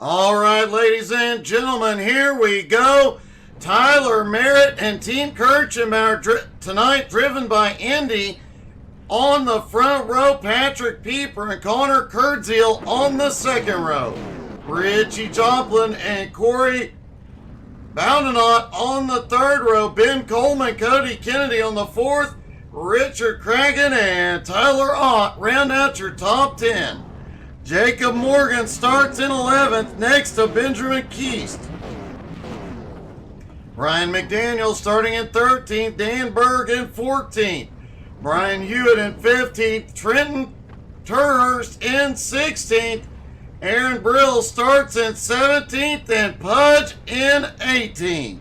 All right, ladies and gentlemen, here we go. Tyler Merritt and Team Kirchenbauer tonight driven by Indy. On the front row, Patrick Pieper and Connor Kurdziel on the second row. Richie Joplin and Corey Boundenot on the third row. Ben Coleman, Cody Kennedy on the fourth. Richard Cragen and Tyler Ott round out your top 10. Jacob Morgan starts in 11th next to Benjamin Keast. Ryan McDaniel starting in 13th. Dan Berg in 14th. Brian Hewitt in 15th. Trenton Turhurst in 16th. Aaron Brill starts in 17th and Pudge in 18th.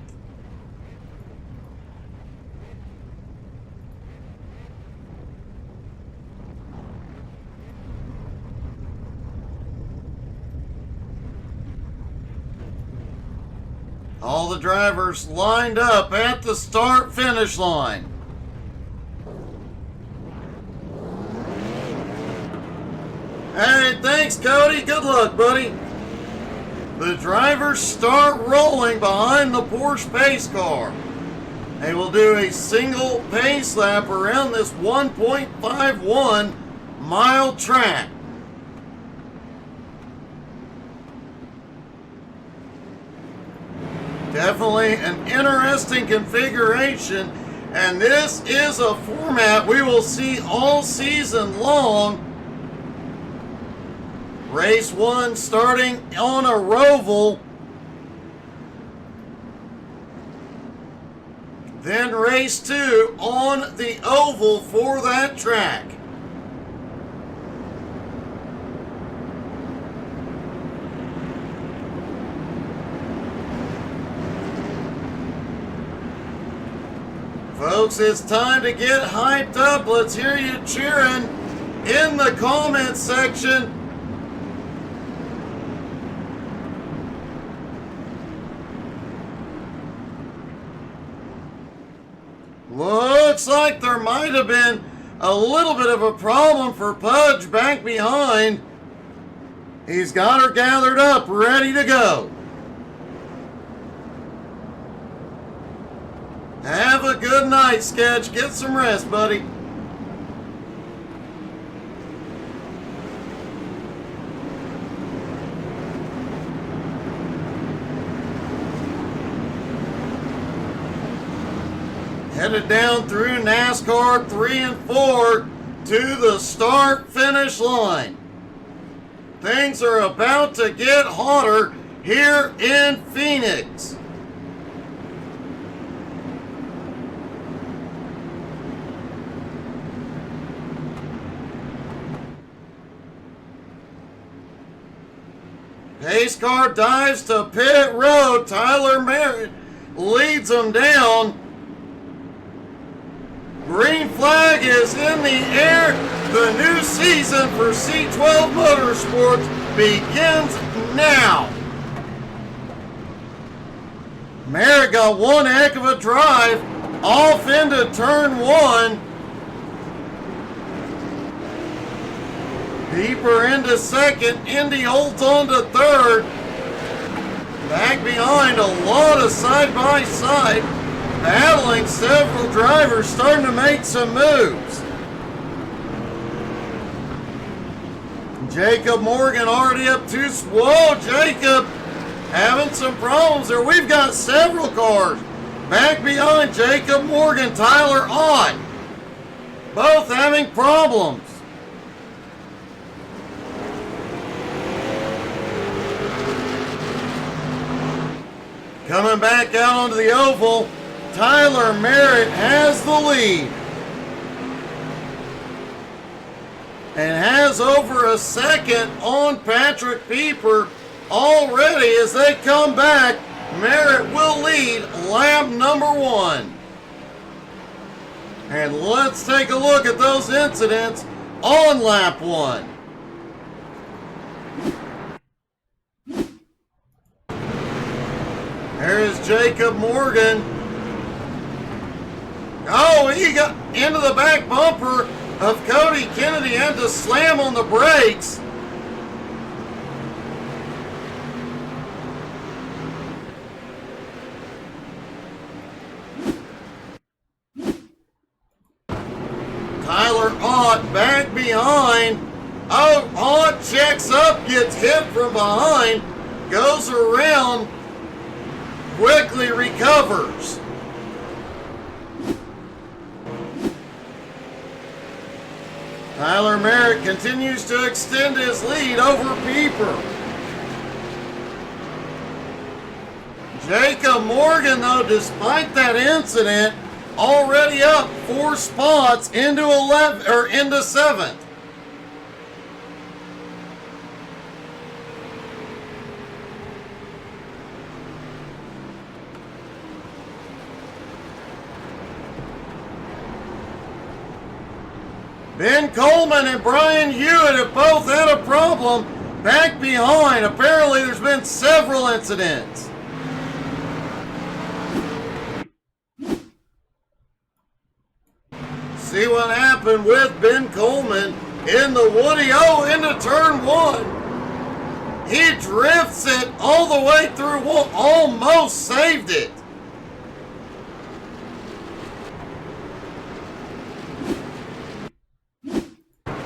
All the drivers lined up at the start-finish line. Hey, thanks, Cody. Good luck, buddy. The drivers start rolling behind the Porsche pace car. They will do a single pace lap around this 1.51 mile track. Definitely an interesting configuration, and this is a format we will see all season long. Race 1 starting on a Roval, then race 2 on the oval for that track. Folks, it's time to get hyped up. Let's hear you cheering in the comments section. Looks like there might have been a little bit of a problem for Pudge back behind. He's got her gathered up, ready to go. Have a good night, Sketch. Get some rest, buddy. Headed down through NASCAR 3 and 4 to the start-finish line. Things are about to get hotter here in Phoenix. Pace car dives to pit road. Tyler Merritt leads them down. Green flag is in the air. The new season for C12 Motorsports begins now. Merritt got one heck of a drive off into turn 1. Pieper into second. Indy holds on to third. Back behind, a lot of side-by-side. Battling, several drivers starting to make some moves. Jacob Morgan already up to... Whoa, Jacob having some problems there. We've got several cars back behind Jacob Morgan, Tyler Ott. Both having problems. Coming back out onto the oval, Tyler Merritt has the lead. And has over a second on Patrick Pieper already. As they come back, Merritt will lead lap number 1. And let's take a look at those incidents on lap 1. There's Jacob Morgan. Oh, he got into the back bumper of Cody Kennedy, had to slam on the brakes. behind. Oh, checks up, gets hit from behind, goes around, quickly recovers. Tyler Merritt continues to extend his lead over Pieper. Jacob Morgan, though, despite that incident, already up 4 spots into 7th. Ben Coleman and Brian Hewitt have both had a problem back behind. Apparently there's been several incidents. See what happened with Ben Coleman in the Woody. Oh, into turn 1. He drifts it all the way through, almost saved it.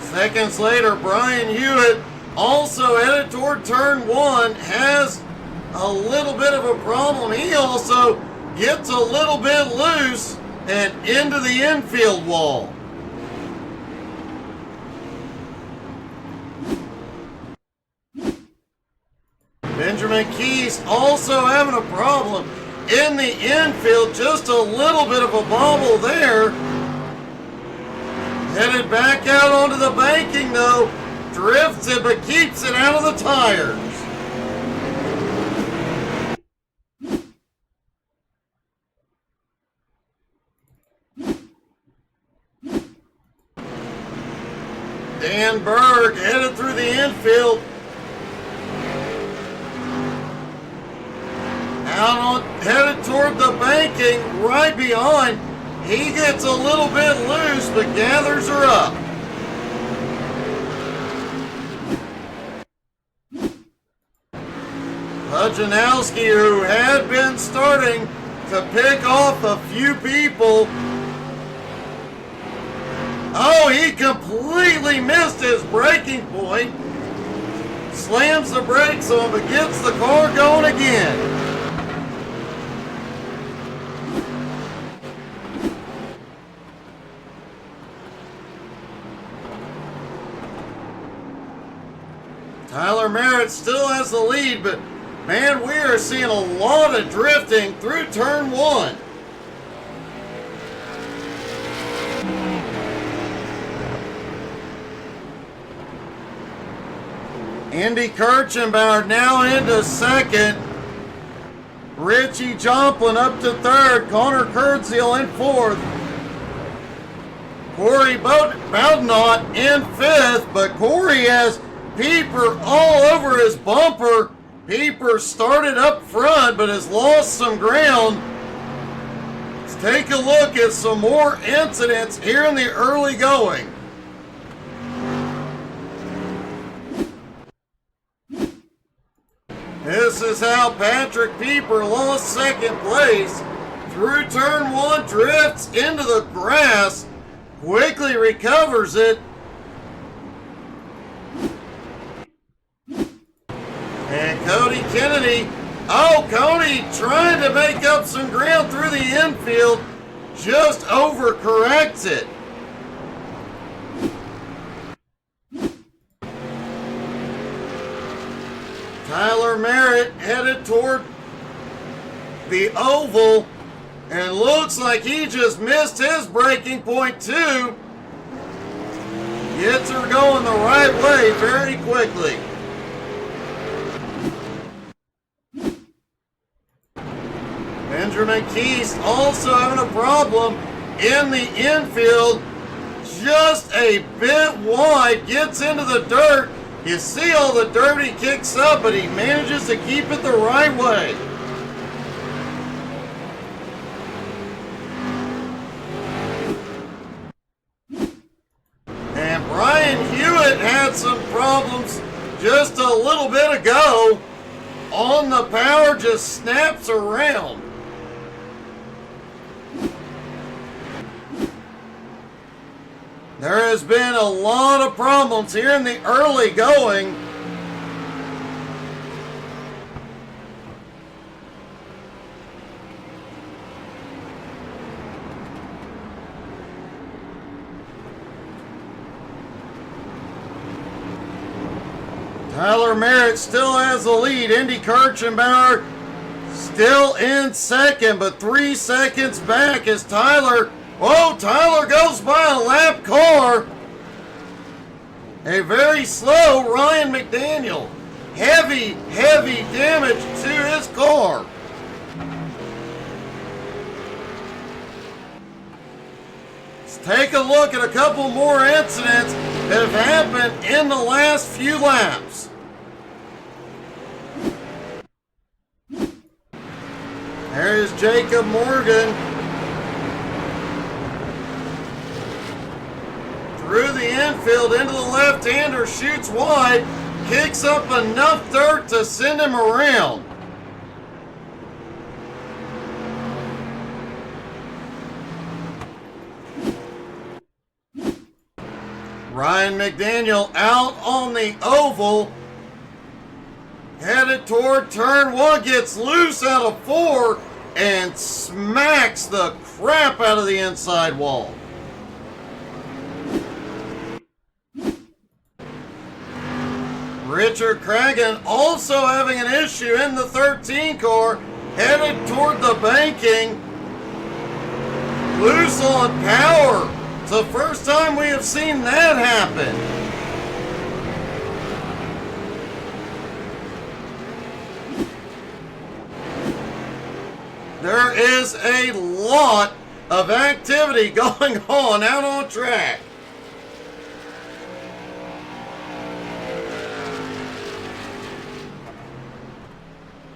Seconds later, Brian Hewitt, also headed toward turn 1, has a little bit of a problem. He also gets a little bit loose and into the infield wall. Benjamin Keast also having a problem in the infield. Just a little bit of a bobble there. Headed back out onto the banking though. Drifts it but keeps it out of the tires. Dan Berg headed through the infield. Headed toward the banking, right behind. He gets a little bit loose, but gathers her up. Pujanowski, who had been starting to pick off a few people. Oh, he completely missed his braking point. Slams the brakes on, but gets the car going again. Tyler Merritt still has the lead, but man, we are seeing a lot of drifting through turn 1. Andy Kirchenbauer now into 2nd. Richie Joplin up to 3rd. Connor Kurtziel in 4th. Corey Bowdenot in 5th, but Corey has Pieper all over his bumper. Pieper started up front but has lost some ground. Let's take a look at some more incidents here in the early going. This is how Patrick Pieper lost 2nd place. Through turn 1, drifts into the grass, quickly recovers it. And Cody Kennedy, Cody trying to make up some ground through the infield, just overcorrects it. Tyler Merritt headed toward the oval, and looks like he just missed his braking point too. Gets her going the right way very quickly. Benjamin Keast also having a problem in the infield. Just a bit wide, gets into the dirt. You see all the dirt he kicks up, but he manages to keep it the right way. And Brian Hewitt had some problems just a little bit ago. On the power, just snaps around. There has been a lot of problems here in the early going. Tyler Merritt still has the lead. Andy Kirchenbauer still in second, but 3 seconds back as Tyler. Whoa, Tyler goes by a lap car. A very slow Ryan McDaniel. Heavy damage to his car. Let's take a look at a couple more incidents that have happened in the last few laps. There's Jacob Morgan. Through the infield into the left-hander, shoots wide, kicks up enough dirt to send him around. Ryan McDaniel out on the oval, headed toward turn one, gets loose out of 4 and smacks the crap out of the inside wall. Richard Cragen also having an issue in the 13 car, headed toward the banking. Loose on power. It's the first time we have seen that happen. There is a lot of activity going on out on track.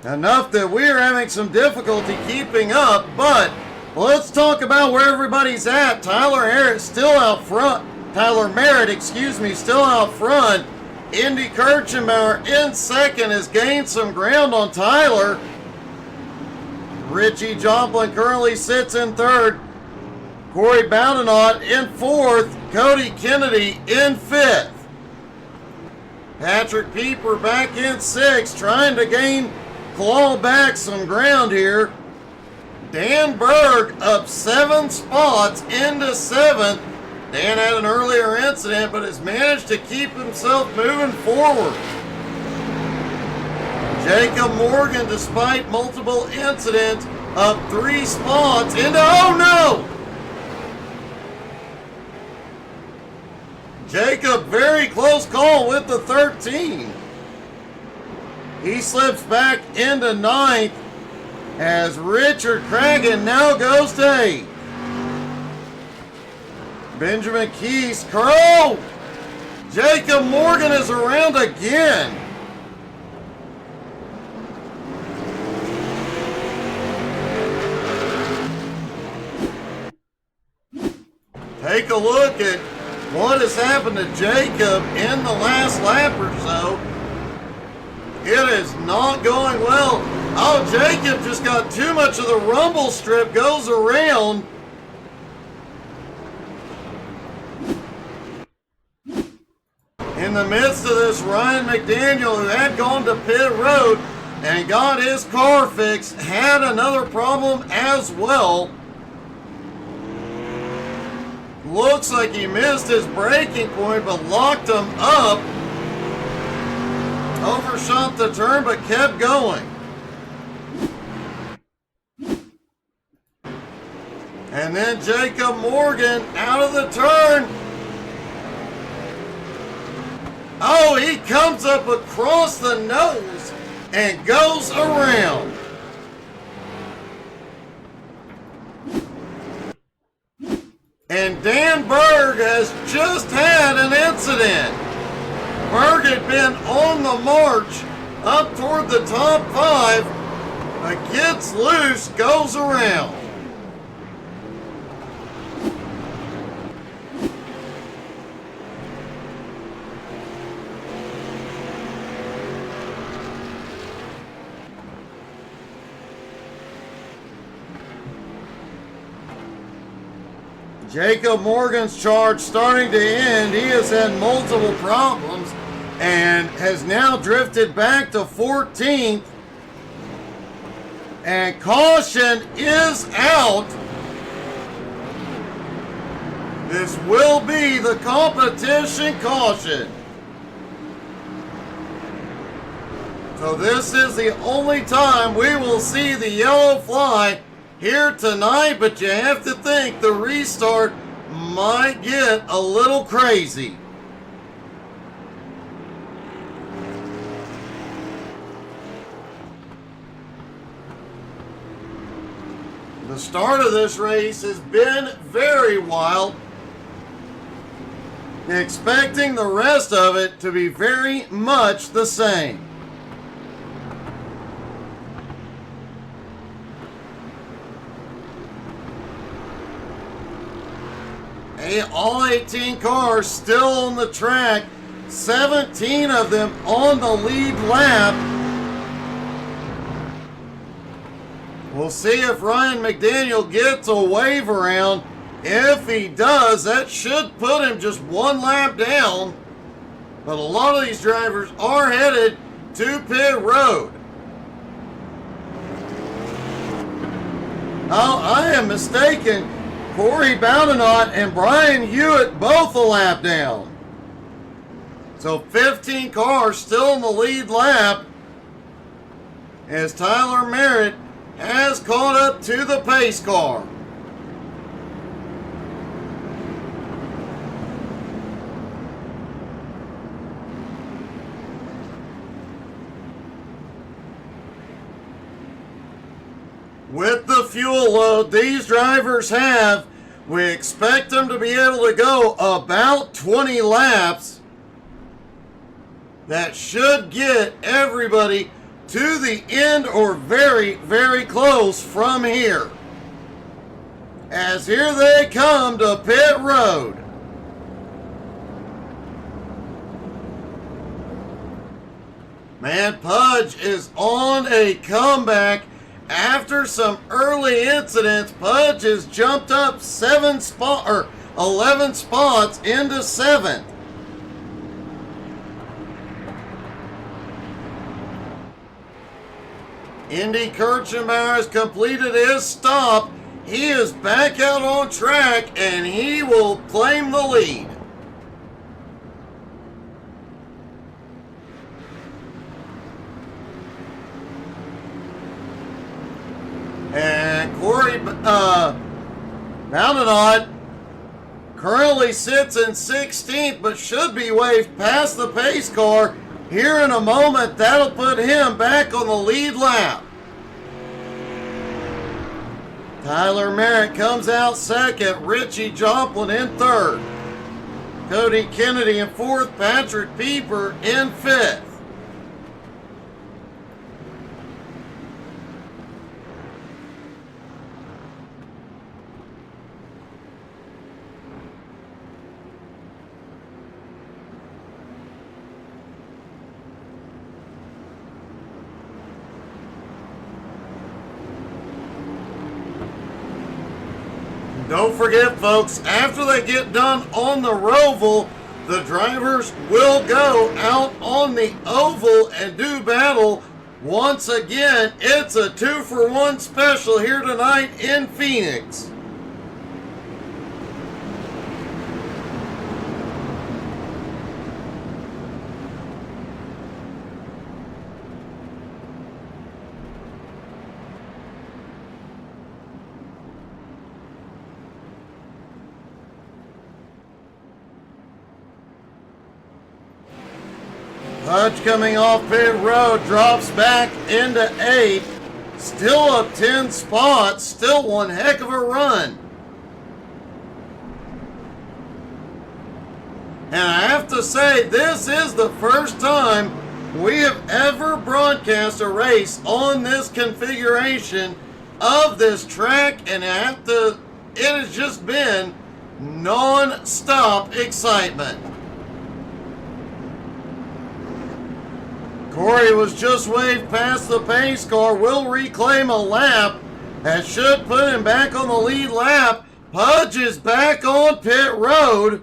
Enough that we're having some difficulty keeping up, but let's talk about where everybody's at. Tyler Merritt, still out front. Andy Kirchenbauer in second has gained some ground on Tyler. Richie Joplin currently sits in third. Corey Bowdenot in fourth. Cody Kennedy in fifth. Patrick Pieper back in sixth, trying to claw back some ground here. Dan Berg up 7 spots into 7th. Dan had an earlier incident, but has managed to keep himself moving forward. Jacob Morgan, despite multiple incidents, up 3 spots into, oh no! Jacob, very close call with the 13. He slips back into 9th as Richard Cragen now goes to 8th. Benjamin Keys, Crow! Jacob Morgan is around again. Take a look at what has happened to Jacob in the last lap or so. It is not going well. Oh, Jacob just got too much of the rumble strip, goes around. In the midst of this, Ryan McDaniel, who had gone to pit road and got his car fixed, had another problem as well. Looks like he missed his braking point, but locked him up. Overshot the turn, but kept going. And then Jacob Morgan out of the turn. Oh, he comes up across the nose and goes around. And Dan Berg has just had an incident. Berg had been on the march up toward the top 5, but gets loose, goes around. Jacob Morgan's charge starting to end. He has had multiple problems and has now drifted back to 14th. And caution is out. This will be the competition caution. So this is the only time we will see the yellow fly here tonight, but you have to think the restart might get a little crazy. The start of this race has been very wild. Expecting the rest of it to be very much the same. All 18 cars still on the track, 17 of them on the lead lap. We'll see if Ryan McDaniel gets a wave around. If he does, that should put him just one lap down. But a lot of these drivers are headed to pit road. Oh, I am mistaken. Corey Bowdenot and Brian Hewitt both a lap down. So 15 cars still in the lead lap as Tyler Merritt has caught up to the pace car. With the fuel load these drivers have, we expect them to be able to go about 20 laps. That should get everybody to the end or very, very close from here. As here they come to pit road. Man, Pudge is on a comeback. After some early incidents, Pudge has jumped up 11 spots into 7th. Andy Kirchenbauer has completed his stop. He is back out on track and he will claim the lead. And Corey Bowdenot currently sits in 16th, but should be waved past the pace car here in a moment. That'll put him back on the lead lap. Tyler Merritt comes out second. Richie Joplin in third. Cody Kennedy in fourth. Patrick Pieper in fifth. Don't forget, folks, after they get done on the Roval, the drivers will go out on the oval and do battle. Once again, it's a 2-for-1 special here tonight in Phoenix. Pudge coming off pit road, drops back into 8th. Still up 10 spots, still one heck of a run. And I have to say, this is the first time we have ever broadcast a race on this configuration of this track, and it has just been non-stop excitement. Corey was just waved past the pace car, will reclaim a lap. That should put him back on the lead lap. Pudge is back on pit road.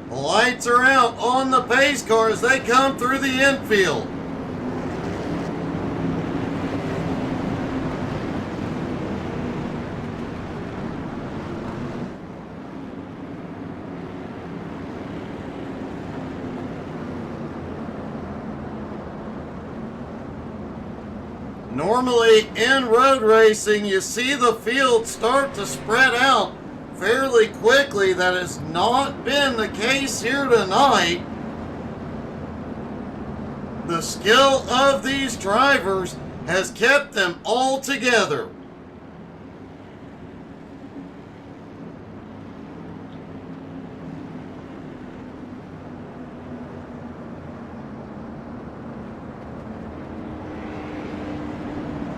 The lights are out on the pace car as they come through the infield. Normally in road racing, you see the field start to spread out fairly quickly. That has not been the case here tonight. The skill of these drivers has kept them all together.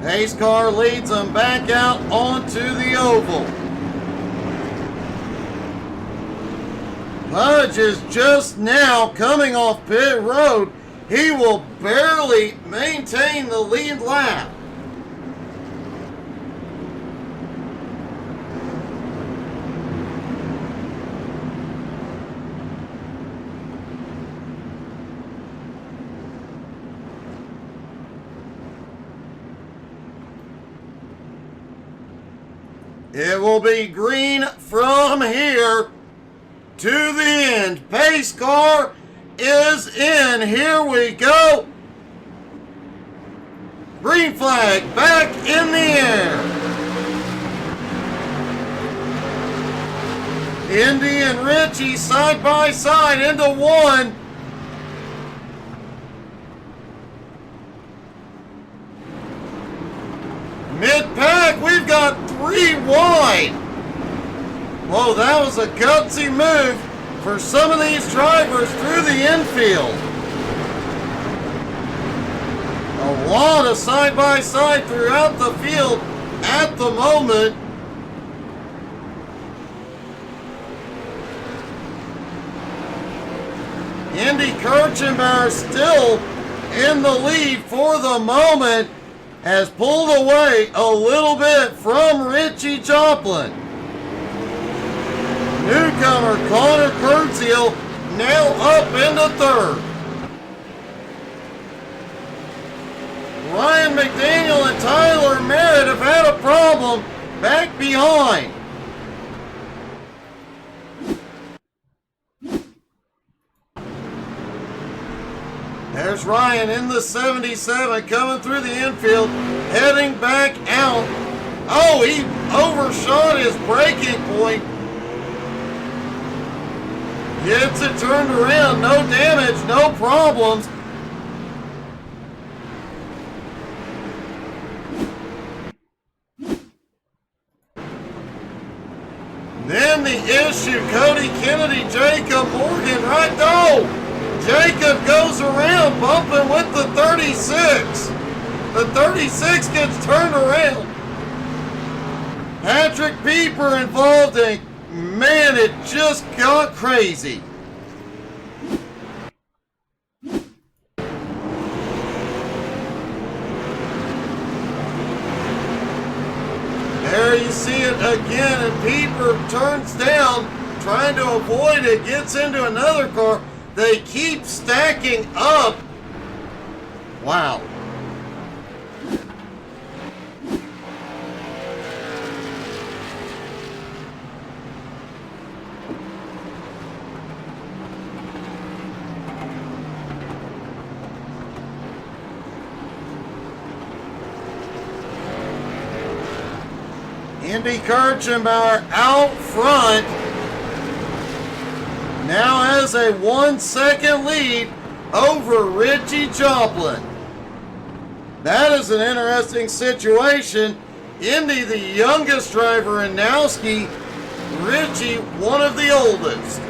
Pace car leads them back out onto the oval. Pudge is just now coming off pit road. He will barely maintain the lead lap. It will be green from here to the end. Pace car is in. Here we go. Green flag back in the air. Indy and Richie side by side into one. Mid-pack, we've got 3 wide. Whoa, that was a gutsy move for some of these drivers through the infield. A lot of side-by-side throughout the field at the moment. Andy Kirchenbauer still in the lead for the moment, has pulled away a little bit from Richie Joplin. Newcomer Connor Kurtziel now up into third. Ryan McDaniel and Tyler Merritt have had a problem back behind. There's Ryan in the 77 coming through the infield, heading back out. Oh, he overshot his braking point. Gets it turned around, no damage, no problems. Then the issue, Cody Kennedy, Jacob Morgan, right? No! Jacob goes around, bumping with the 36. The 36 gets turned around. Patrick Pieper involved, and man, it just got crazy. There you see it again, and Pieper turns down, trying to avoid it, gets into another car. They keep stacking up. Wow. Andy Kirchenbauer out front. Now has a 1-second lead over Richie Joplin. That is an interesting situation. Indy, the youngest driver in Nowski. Richie, one of the oldest.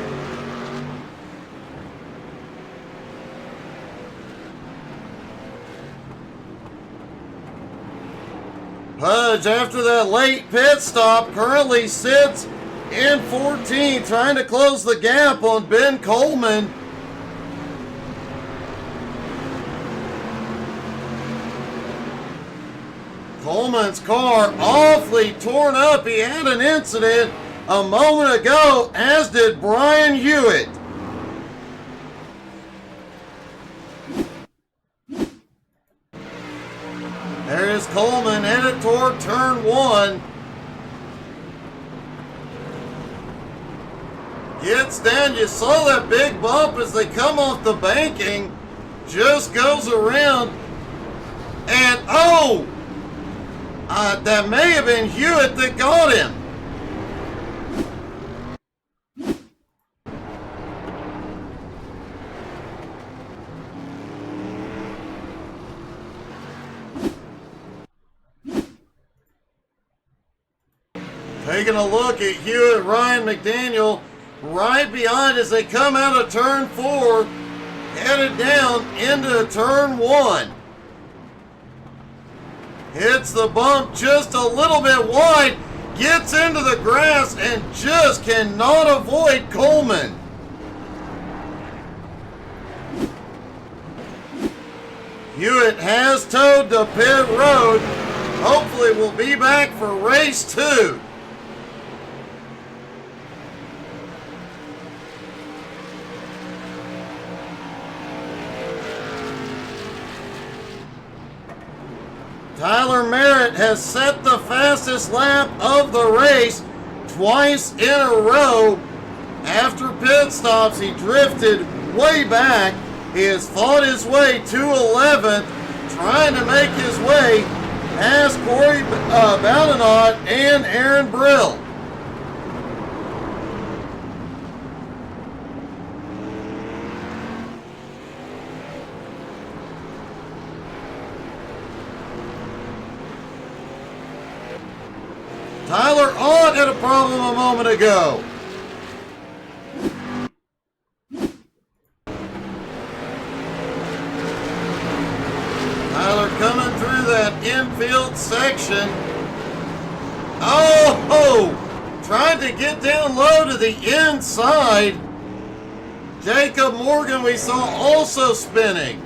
Pudge, after that late pit stop, currently sits in 14th, trying to close the gap on Ben Coleman. Coleman's car awfully torn up. He had an incident a moment ago, as did Brian Hewitt. There is Coleman headed toward turn 1. Gets down. You saw that big bump as they come off the banking. Just goes around. And oh! That may have been Hewitt that got him. Taking a look at Hewitt, Ryan McDaniel, right behind as they come out of turn 4, headed down into turn 1. Hits the bump just a little bit wide, gets into the grass, and just cannot avoid Coleman. Hewitt has towed the pit road. Hopefully we'll be back for race 2. Tyler Merritt has set the fastest lap of the race twice in a row. After pit stops, he drifted way back. He has fought his way to 11th, trying to make his way past Corey Bowdenot and Aaron Brill. Tyler Ott had a problem a moment ago. Tyler coming through that infield section. Oh! Tried to get down low to the inside. Jacob Morgan we saw also spinning.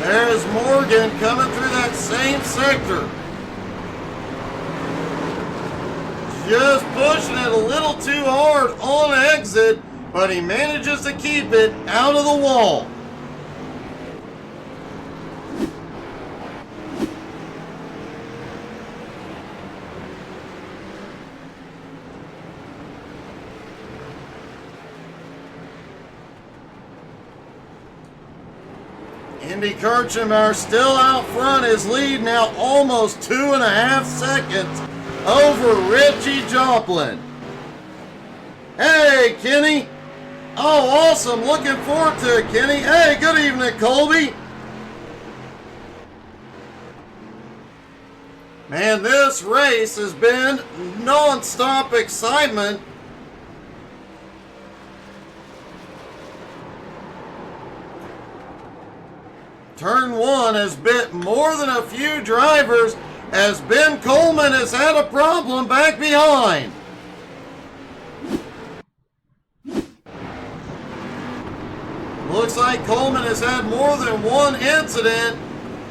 There's Morgan coming through that same sector. Just pushing it a little too hard on exit, but he manages to keep it out of the wall. Andy Kirchenbauer still out front. His lead now almost 2.5 seconds over Richie Joplin. Hey, Kenny. Oh, awesome. Looking forward to it, Kenny. Hey, good evening, Colby. Man, this race has been non-stop excitement. Turn 1 has bit more than a few drivers as Ben Coleman has had a problem back behind. Looks like Coleman has had more than one incident.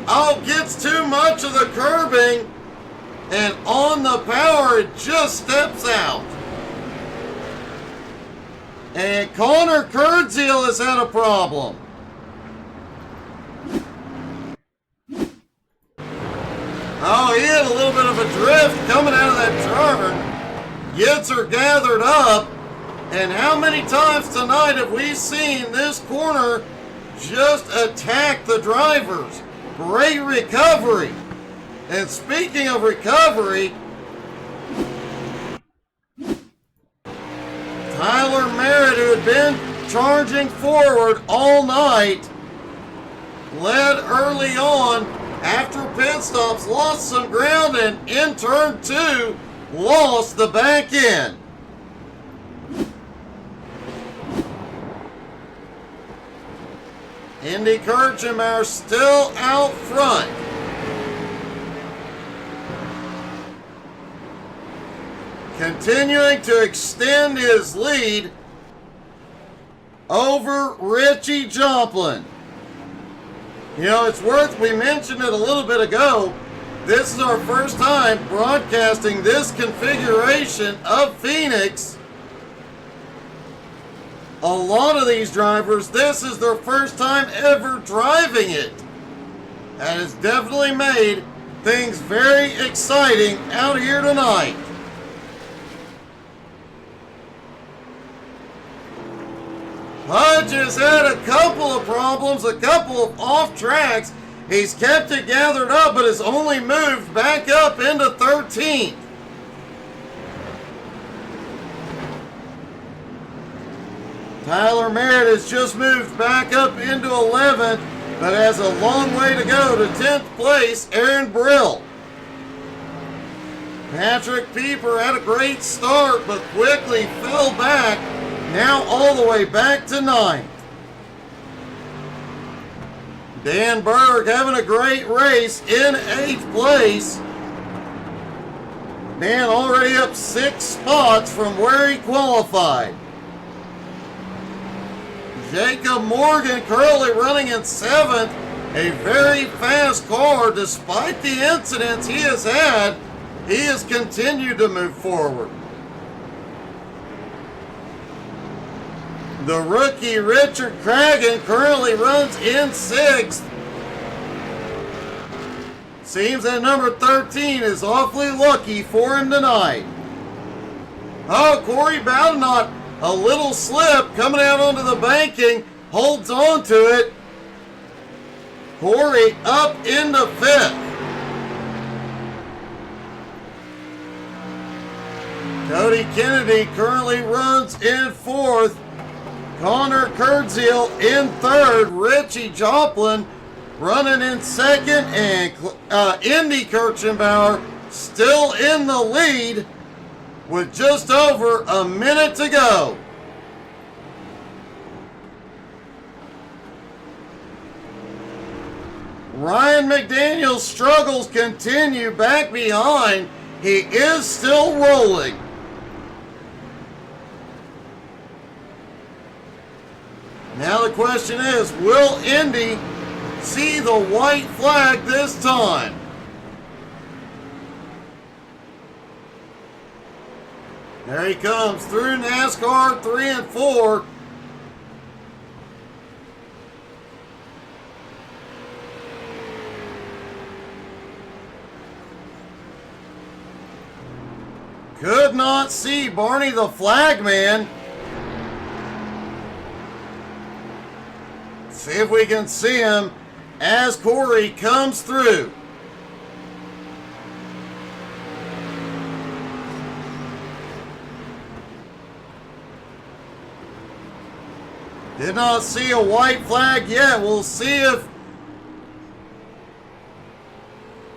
Oh, gets too much of the curbing, and on the power it just steps out. And Connor Kurdziel has had a problem. Oh, he had a little bit of a drift coming out of that turn. Gets her gathered up. And how many times tonight have we seen this corner just attack the drivers? Great recovery. And speaking of recovery, Tyler Merritt, who had been charging forward all night, led early on. After pit stops, lost some ground, and in turn 2, lost the back end. Andy Kirchenbauer still out front. Continuing to extend his lead. over Richie Joplin. You know, it's worth, we mentioned it a little bit ago, this is our first time broadcasting this configuration of Phoenix. A lot of these drivers, this is their first time ever driving it. And it's definitely made things very exciting out here tonight. Hudge has had a couple of problems, a couple of off tracks. He's kept it gathered up, but has only moved back up into 13th. Tyler Merritt has just moved back up into 11th, but has a long way to go to 10th place, Aaron Brill. Patrick Pieper had a great start, but quickly fell back, now all the way back to 9th. Dan Berg having a great race in 8th place. Dan already up 6 spots from where he qualified. Jacob Morgan currently running in 7th. A very fast car. Despite the incidents he has had, he has continued to move forward. The rookie Richard Cragen currently runs in 6th. Seems that number 13 is awfully lucky for him tonight. Oh, Corey Bowdenot, a little slip coming out onto the banking, holds on to it. Corey up into 5th. Cody Kennedy currently runs in 4th. Connor Kurdziel in 3rd. Richie Joplin running in 2nd. And Indy Kirchenbauer still in the lead with just over a minute to go. Ryan McDaniel's struggles continue back behind. He is still rolling. Now the question is, will Indy see the white flag this time? There he comes through NASCAR 3 and 4. Could not see Barney the Flagman. See if we can see him as Corey comes through. Did not see a white flag yet. We'll see if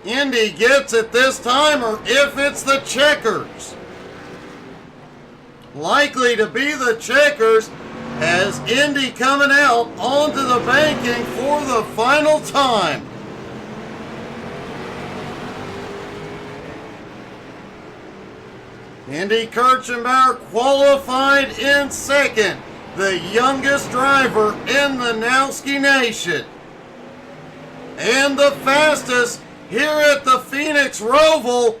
Indy gets it this time or if it's the checkers. Likely to be the checkers as Indy coming out onto the banking for the final time. Indy Kirchenbauer qualified in 2nd. The youngest driver in the Nowski Nation. And the fastest here at the Phoenix Roval.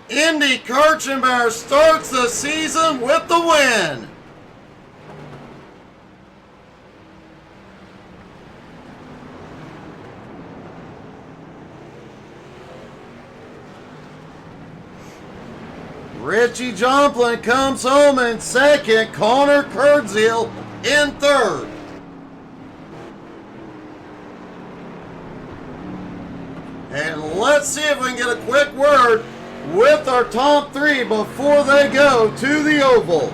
Indy Kirchenbauer starts the season with the win. Richie Joplin comes home in 2nd. Connor Kurdziel in 3rd. And let's see if we can get a quick word with our top 3 before they go to the oval.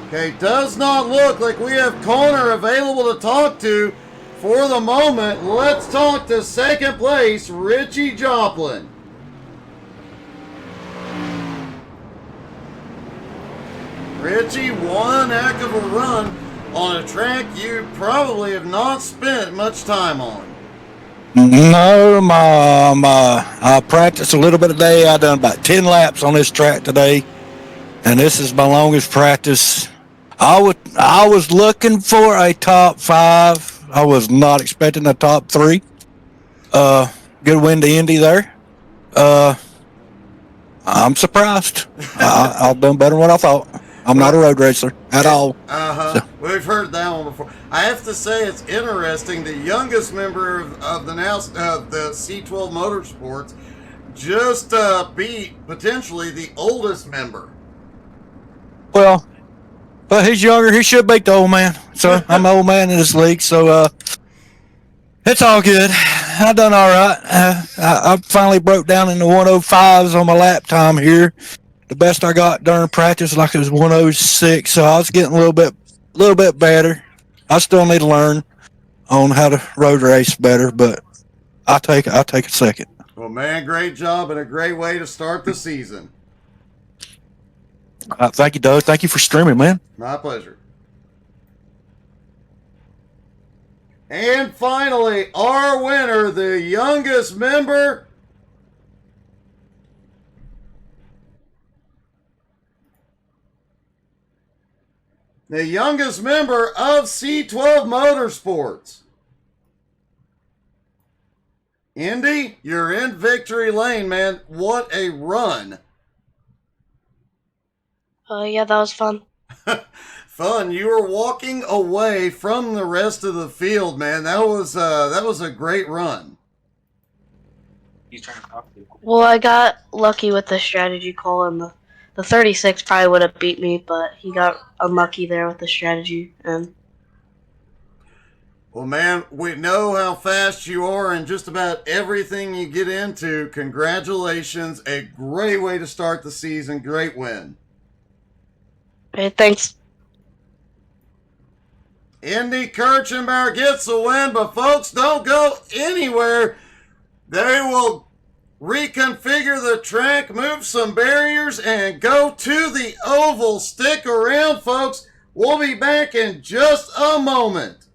Okay, does not look like we have Connor available to talk to for the moment. Let's talk to 2nd place, Richie Joplin. Richie, one heck of a run on a track you probably have not spent much time on. No, I practiced a little bit today. I done about 10 laps on this track today, and this is my longest practice. I was looking for a top five. I was not expecting a top three. Uh, Good win to Indy there. Uh, I'm surprised. I've done better than what I thought. I'm not a Well, road racer at all. uh So, huh. We've heard that one before. I have to say it's interesting. The youngest member of the now of the C12 Motorsports just beat potentially the oldest member. well, but he's younger. He should beat the old man. So I'm the old man in this league. So it's all good. I done all right. I finally broke down in the 105s on my lap time here. The best I got during practice, like it was 106. So I was getting a little bit better. I still need to learn on how to road race better, but I'll take a second. Well, man, great job and a great way to start the season. Thank you, Doug. Thank you for streaming, man. My pleasure. And finally, our winner, the youngest member, of C12 Motorsports. Indy, you're in victory lane, man. What a run. Yeah, that was fun. Fun. You were walking away from the rest of the field, man. That was a great run. Well, I got lucky with the strategy call, and the 36 probably would have beat me, but he got unlucky there with the strategy. And Well, man, we know how fast you are in just about everything you get into. Congratulations. A great way to start the season. Great win. hey, thanks. Indy Kirchenbauer gets the win, but folks, don't go anywhere. They will reconfigure the track, move some barriers, and go to the oval. Stick around, folks. We'll be back in just a moment.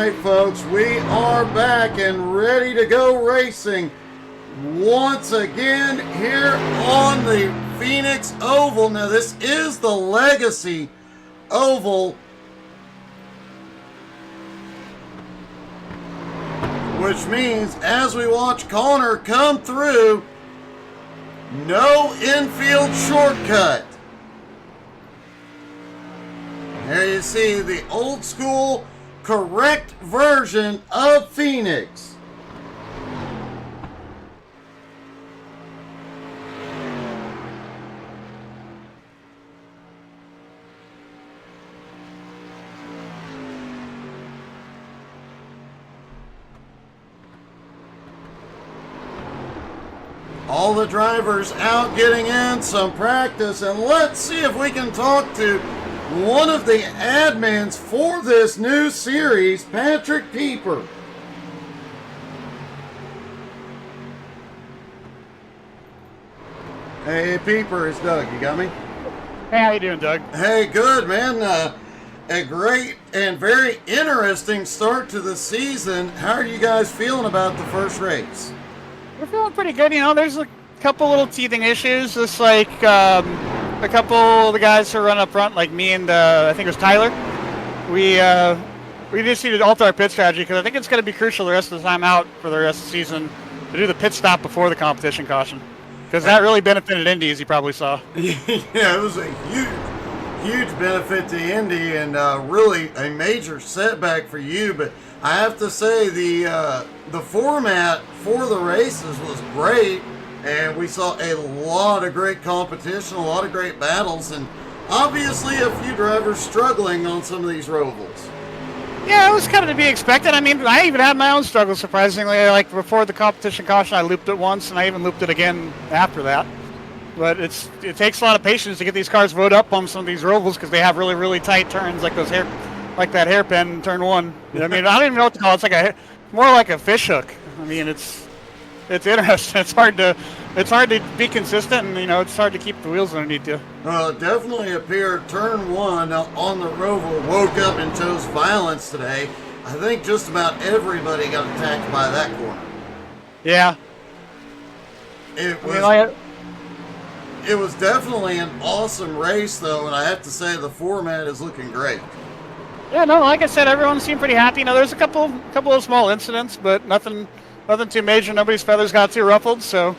right, folks, we are back and ready to go racing once again here on the Phoenix Oval. Now, this is the Legacy Oval, which means as we watch Connor come through, no infield shortcut. Here you see the old school, correct version of Phoenix. All the drivers out getting in some practice, and let's see if we can talk to one of the admins for this new series, Patrick Pieper. Hey, Pieper, it's Doug. You got me? Hey, how you doing, Doug? Hey, good, man. A great and very interesting start to the season. How are you guys feeling about the first race? We're feeling pretty good. You know, there's a couple little teething issues. Just like a couple of the guys who run up front, like me and I think it was Tyler. We just need to alter our pit strategy because I think it's going to be crucial the rest of the time out for the rest of the season to do the pit stop before the competition caution, because that really benefited Indy, as you probably saw. Yeah, it was a huge benefit to Indy and really a major setback for you. But I have to say the format for the races was great, and we saw a lot of great competition, a lot of great battles, and obviously a few drivers struggling on some of these rovals. Yeah, it was kind of to be expected. I mean, I even had my own struggles, surprisingly. Like, before the competition caution, I looped it once, and I even looped it again after that. But it takes a lot of patience to get these cars rode up on some of these rovals because they have really, really tight turns, like that hairpin in turn one. I mean, I don't even know what to call it. It's more like a fish hook. I mean, it's interesting. It's hard to be consistent, and it's hard to keep the wheels underneath you. Well, it definitely appeared turn one on the roval woke up and chose violence today. I think just about everybody got attacked by that corner. Yeah. It was definitely an awesome race, though, and I have to say the format is looking great. Yeah, no, like I said, everyone seemed pretty happy. There's a couple of small incidents, but nothing too major. Nobody's feathers got too ruffled. So,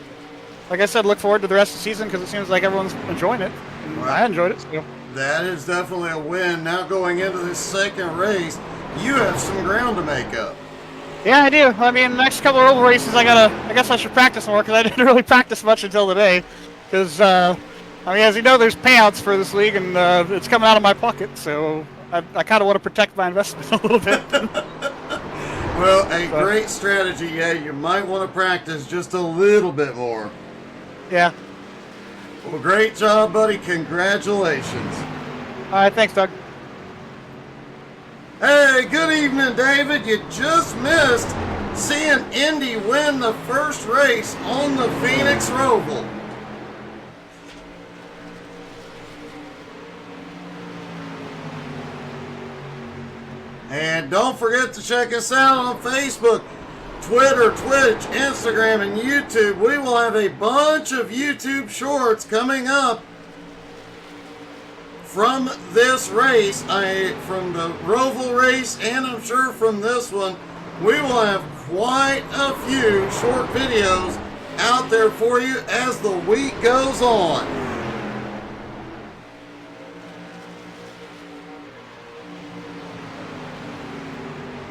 like I said, look forward to the rest of the season because it seems like everyone's enjoying it. And I enjoyed it. So. That is definitely a win. Now going into this second race, you have some ground to make up. Yeah, I do. I mean, the next couple of oval races, I guess I should practice more because I didn't really practice much until today. Because, I mean, as you know, there's payouts for this league, and it's coming out of my pocket. So I kind of want to protect my investment a little bit. Well, great strategy. Yeah, you might want to practice just a little bit more. Yeah. Well, great job, buddy. Congratulations. All right, thanks, Doug. Hey, good evening, David. You just missed seeing Indy win the first race on the Phoenix Roval. And don't forget to check us out on Facebook, Twitter, Twitch, Instagram, and YouTube. We will have a bunch of YouTube shorts coming up from this race, from the Roval race, and I'm sure from this one. We will have quite a few short videos out there for you as the week goes on.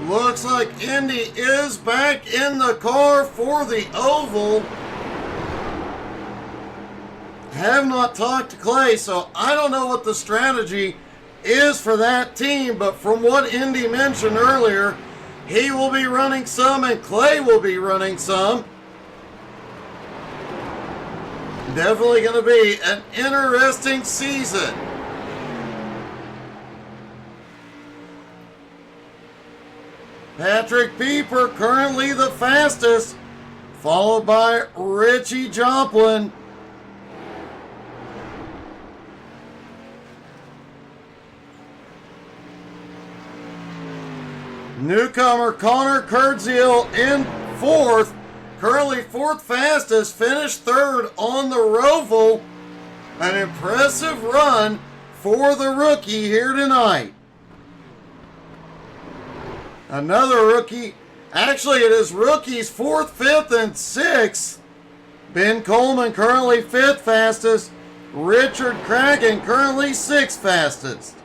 Looks like Indy is back in the car for the oval. Have not talked to Clay, so I don't know what the strategy is for that team, but from what Indy mentioned earlier, he will be running some and Clay will be running some. Definitely going to be an interesting season. Patrick Pieper currently the fastest, followed by Richie Joplin. Newcomer Connor Kurdziel in fourth. Currently fourth fastest, finished third on the Roval. An impressive run for the rookie here tonight. Another rookie. Actually, it is rookies fourth, fifth, and sixth. Ben Coleman currently fifth fastest. Richard Cragen currently sixth fastest.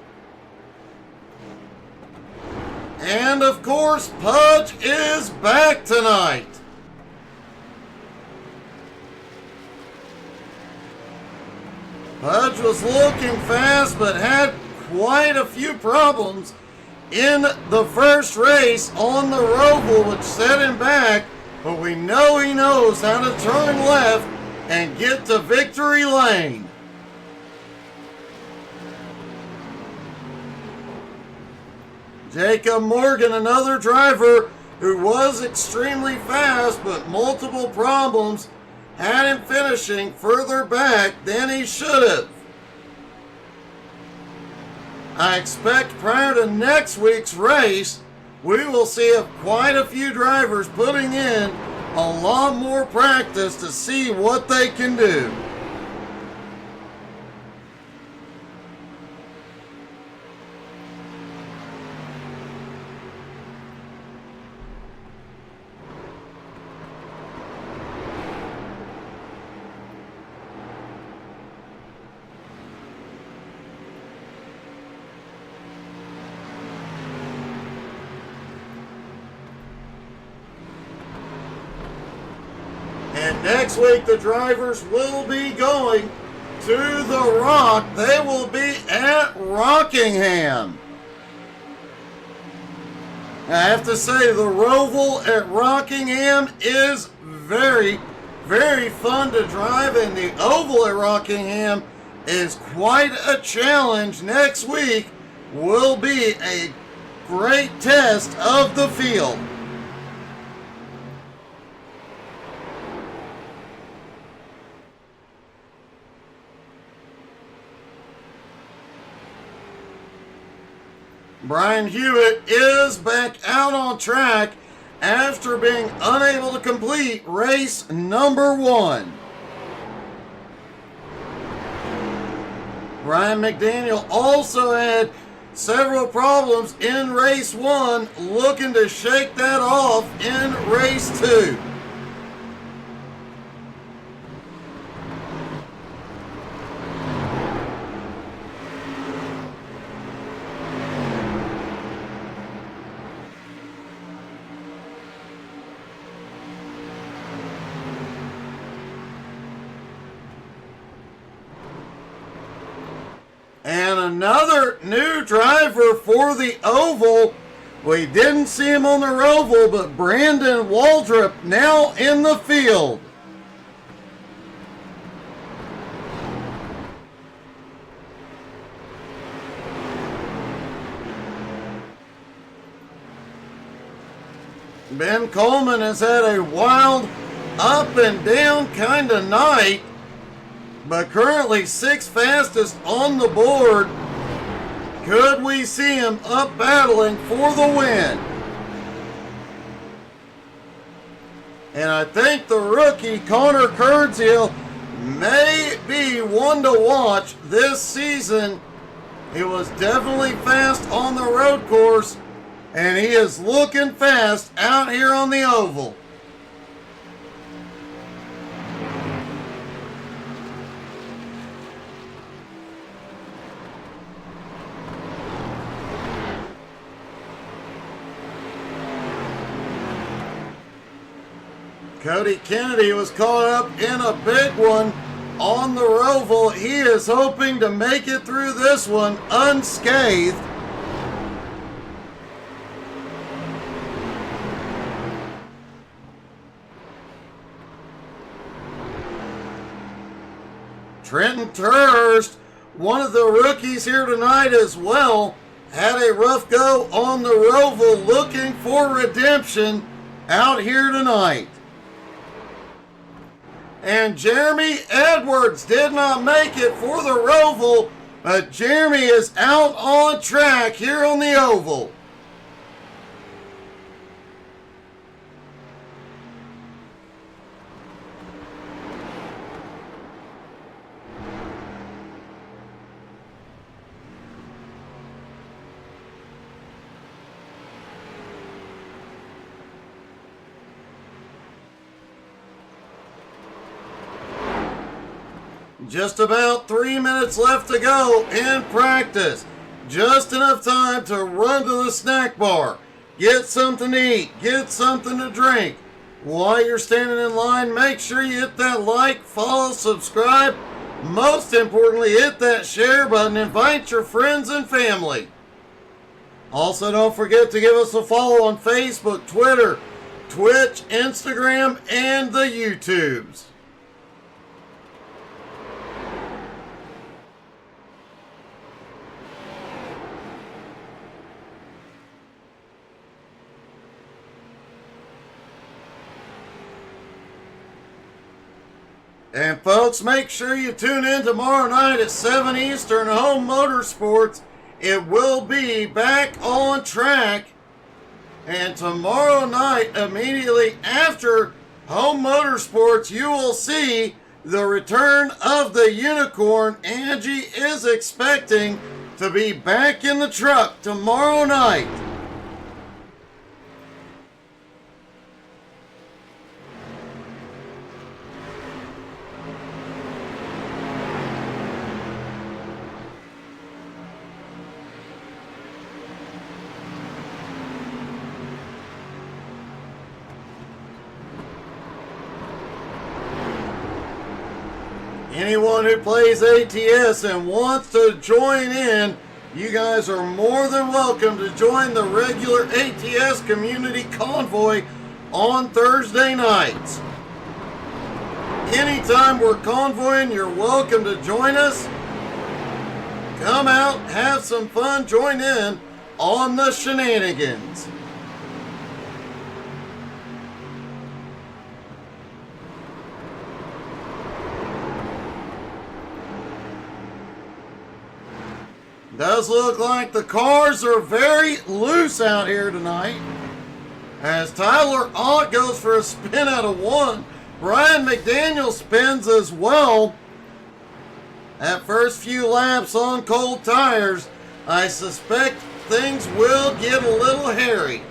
And of course, Pudge is back tonight. Pudge was looking fast, but had quite a few problems in the first race on the Roval, which set him back. But we know he knows how to turn left and get to victory lane. Jacob Morgan, another driver who was extremely fast, but multiple problems had him finishing further back than he should have. I expect prior to next week's race, we will see quite a few drivers putting in a lot more practice to see what they can do. And next week, the drivers will be going to the Rock. They will be at Rockingham. I have to say, the Roval at Rockingham is very, very fun to drive, and the Oval at Rockingham is quite a challenge. Next week will be a great test of the field. Brian Hewitt is back out on track after being unable to complete race number 1. Ryan McDaniel also had several problems in race 1, looking to shake that off in race 2. And another new driver for the Oval. We didn't see him on the Roval, but Brandon Waldrop now in the field. Ben Coleman has had a wild up and down kind of night, but currently sixth fastest on the board. Could we see him up battling for the win? And I think the rookie Connor Kurdziel may be one to watch this season. He was definitely fast on the road course, and he is looking fast out here on the Oval. Cody Kennedy was caught up in a big one on the Roval. He is hoping to make it through this one unscathed. Trenton Turst, one of the rookies here tonight as well, had a rough go on the Roval, looking for redemption out here tonight. And Jeremy Edwards did not make it for the Roval, but Jeremy is out on track here on the Oval. Just about 3 minutes left to go in practice. Just enough time to run to the snack bar, get something to eat, get something to drink. While you're standing in line, make sure you hit that like, follow, subscribe. Most importantly, hit that share button. Invite your friends and family. Also, don't forget to give us a follow on Facebook, Twitter, Twitch, Instagram, and the YouTubes. And folks, make sure you tune in tomorrow night at 7 Eastern, Home Motorsports. It will be back on track. And tomorrow night, immediately after Home Motorsports, you will see the return of the Unicorn. Angie is expecting to be back in the truck tomorrow night. Anyone who plays ATS and wants to join in, you guys are more than welcome to join the regular ATS community convoy on Thursday nights. Anytime we're convoying, you're welcome to join us. Come out, have some fun, join in on the shenanigans. Does look like the cars are very loose out here tonight. As Tyler Ott goes for a spin out of one. Brian McDaniel spins as well. At first few laps on cold tires, I suspect things will get a little hairy.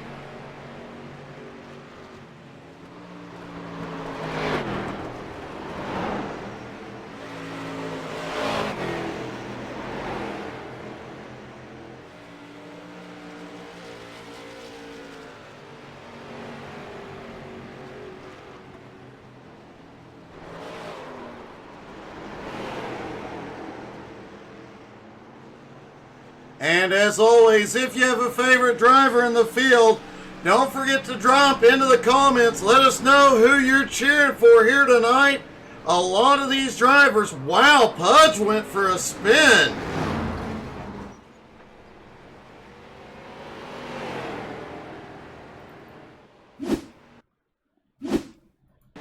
And as always, if you have a favorite driver in the field, don't forget to drop into the comments. Let us know who you're cheering for here tonight. A lot of these drivers, wow, Pudge went for a spin.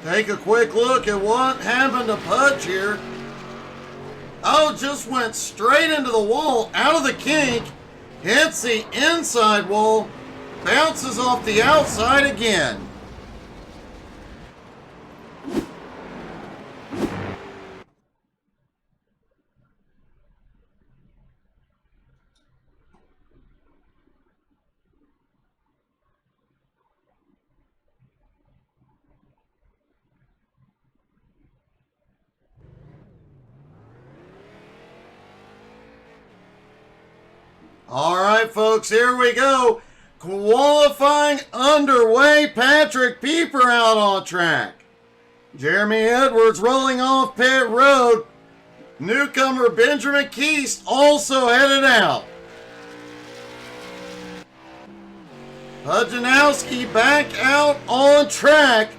Take a quick look at what happened to Pudge here. Oh, just went straight into the wall, out of the kink, hits the inside wall, bounces off the outside again. All right, folks, here we go. Qualifying underway. Patrick Pieper out on track. Jeremy Edwards rolling off pit road. Newcomer Benjamin Keast also headed out. Pujanowski back out on track.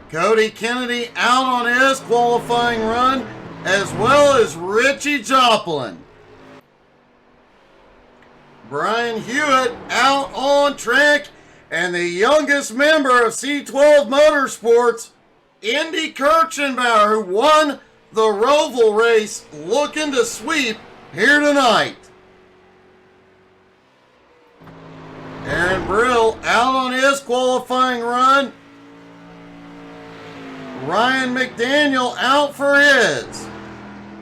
Cody Kennedy out on his qualifying run, as well as Richie Joplin. Brian Hewitt out on track, and the youngest member of C12 Motorsports, Indy Kirchenbauer, who won the Roval race, looking to sweep here tonight. Aaron Brill out on his qualifying run. Ryan McDaniel out for his.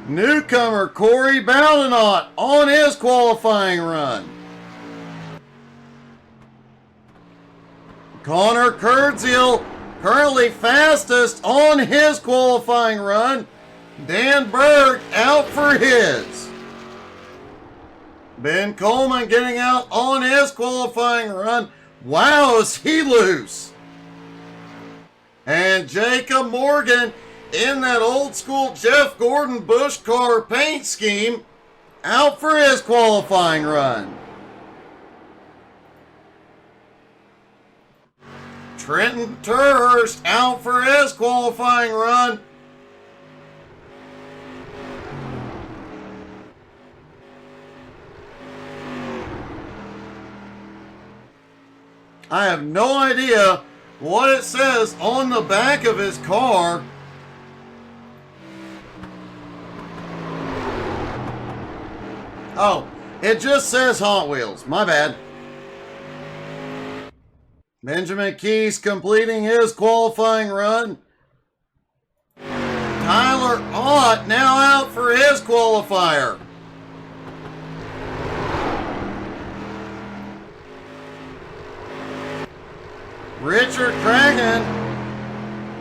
Newcomer Corey Bowdenot on his qualifying run. Connor Kurdziel currently fastest on his qualifying run. Dan Berg out for his. Ben Coleman getting out on his qualifying run. Wow, is he loose? And Jacob Morgan in that old school Jeff Gordon Busch car paint scheme out for his qualifying run. Trenton Turhurst out for his qualifying run. I have no idea what it says on the back of his car. Oh, it just says Hot Wheels. My bad. Benjamin Keys completing his qualifying run. Tyler Ott now out for his qualifier. Richard Cragen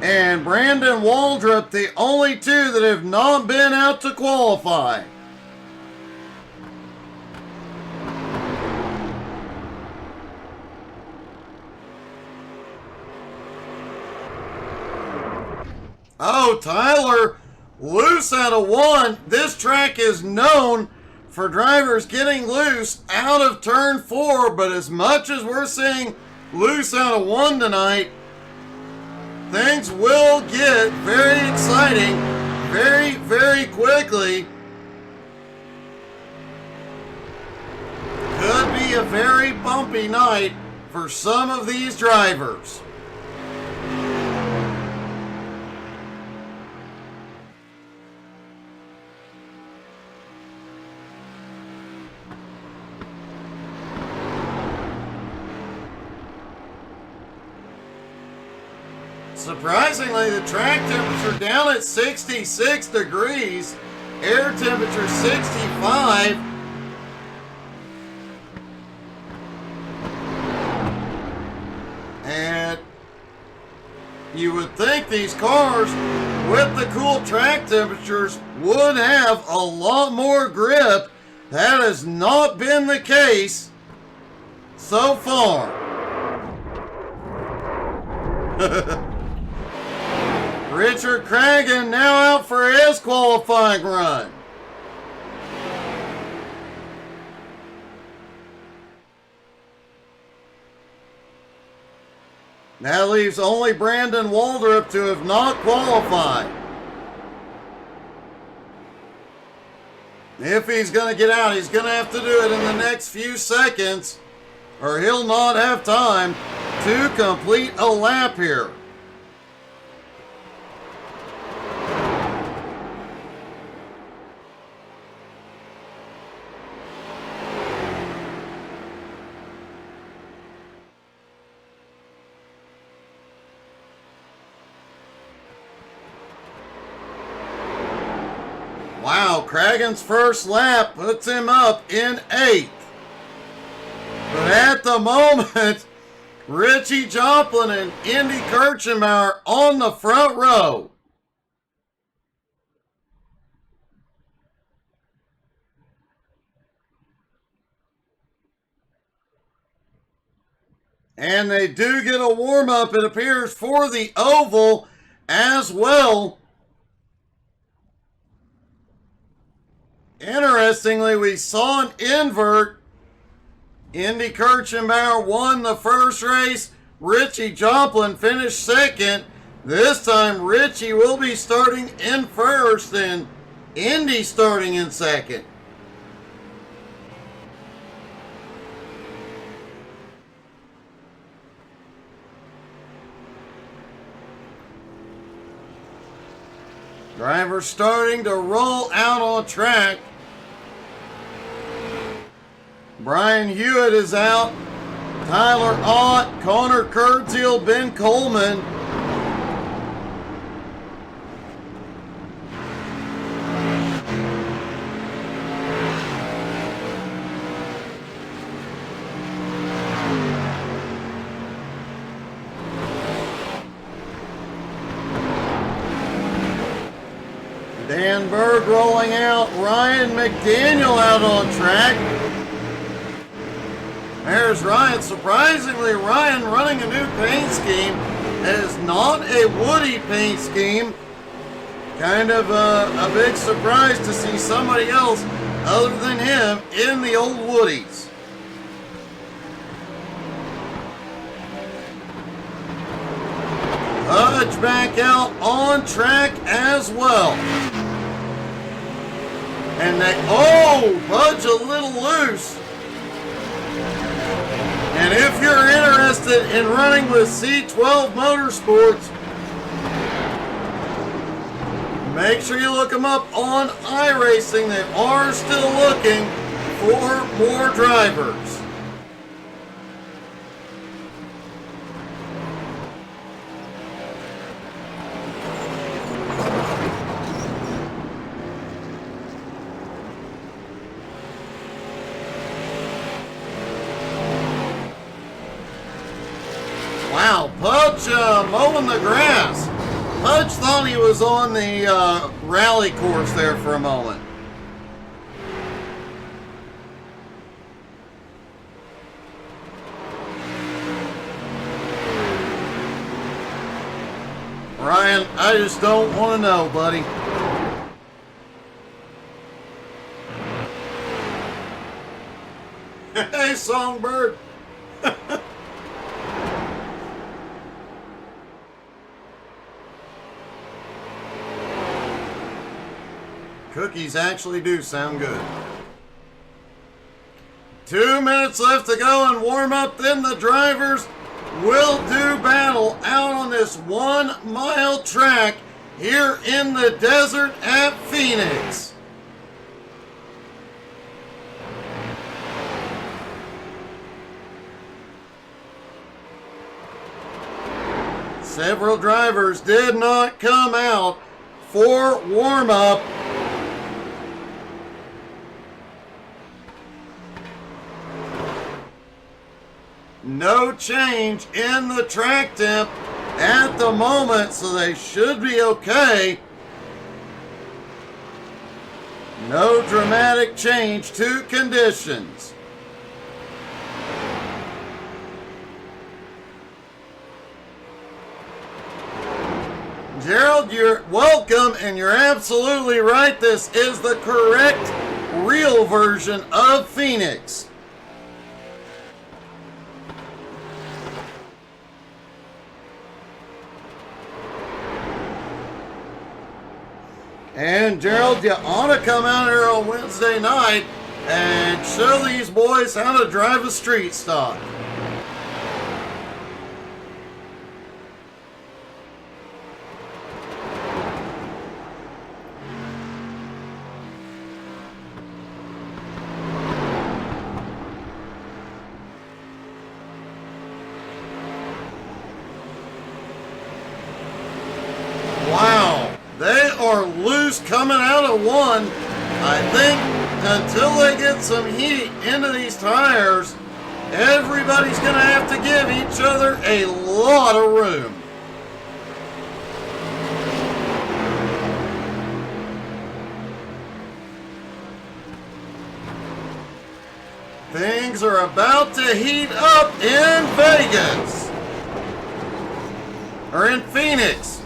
and Brandon Waldrop, the only two that have not been out to qualify. Oh, Tyler loose out of one. This track is known for drivers getting loose out of turn 4, but as much as we're seeing loose out of one tonight, things will get very exciting very, very quickly. Could be a very bumpy night for some of these drivers. Surprisingly, the track temperature down at 66 degrees, air temperature 65. And you would think these cars, with the cool track temperatures, would have a lot more grip. That has not been the case so far. Richard Cragen now out for his qualifying run. That leaves only Brandon Waldrop to have not qualified. If he's going to get out, he's going to have to do it in the next few seconds, or he'll not have time to complete a lap here. Wow, Cragen's first lap puts him up in 8th. But at the moment, Richie Joplin and Indy Kirchenbauer on the front row. And they do get a warm-up, it appears, for the oval as well. Interestingly, we saw an invert. Indy Kirchenbauer won the first race. Richie Joplin finished second. This time, Richie will be starting in first and Indy starting in second. Drivers starting to roll out on track. Brian Hewitt is out. Tyler Ott, Connor Kurtziel, Ben Coleman. Dan Dan Berg rolling out. Ryan McDaniel out on track. There's Ryan. Surprisingly, Ryan running a new paint scheme. Is not a Woody paint scheme. Kind of a big surprise to see somebody else other than him in the old Woodies. Pudge back out on track as well. And Pudge a little loose. And if you're interested in running with C12 Motorsports, make sure you look them up on iRacing. They are still looking for more drivers. Wow, Pudge mowing the grass. Pudge thought he was on the rally course there for a moment. Ryan, I just don't want to know, buddy. Hey, Songbird. Cookies actually do sound good. 2 minutes left to go and warm up. Then the drivers will do battle out on this 1 mile track here in the desert at Phoenix. Several drivers did not come out for warm up. No change in the track temp at the moment, so they should be okay. No dramatic change to conditions. Gerald, you're welcome, and you're absolutely right. This is the correct, real version of Phoenix. And Gerald, you ought to come out here on Wednesday night and show these boys how to drive a street stock. Wow, they are loose coming out of one. I think until they get some heat into these tires, everybody's going to have to give each other a lot of room. Things are about to heat up in Vegas. Or in Phoenix.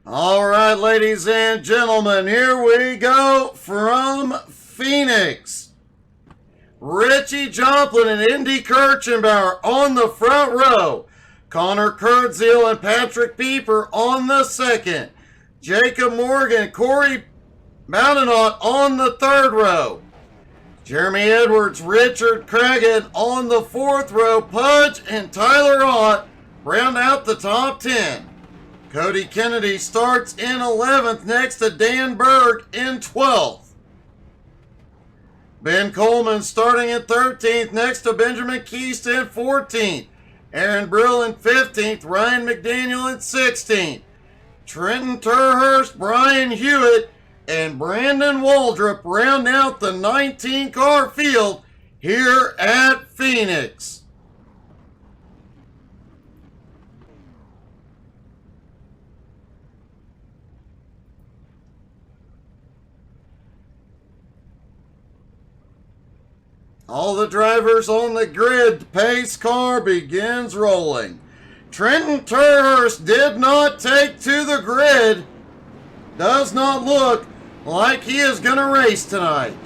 All right, ladies and gentlemen, here we go from Phoenix. Richie Joplin and Indy Kirchenbauer on the front row. Connor Kurtziel and Patrick Pieper on the second. Jacob Morgan, Corey Mountinaut on the third row. Jeremy Edwards, Richard Cragen on the fourth row. Pudge and Tyler Ott round out the top 10. Cody Kennedy starts in 11th next to Dan Berg in 12th. Ben Coleman starting in 13th next to Benjamin Keast in 14th. Aaron Brill in 15th. Ryan McDaniel in 16th. Trenton Turhurst, Brian Hewitt, and Brandon Waldrop round out the 19-car field here at Phoenix. All the drivers on the grid. The pace car begins rolling. Trenton Turhurst did not take to the grid. Does not look like he is going to race tonight.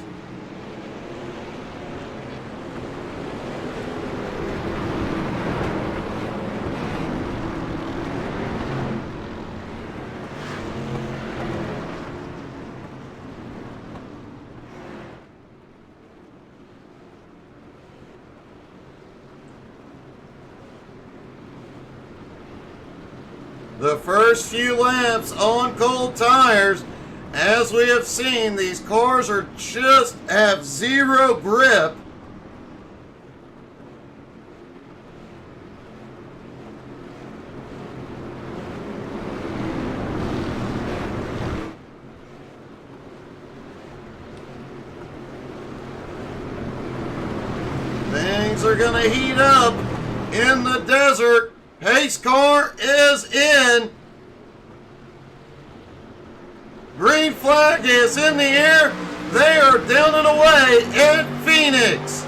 The first few laps on cold tires, as we have seen, these cars are just have zero grip. Things are going to heat up in the desert. Pace car is in. Green flag is in the air. They are down and away at Phoenix.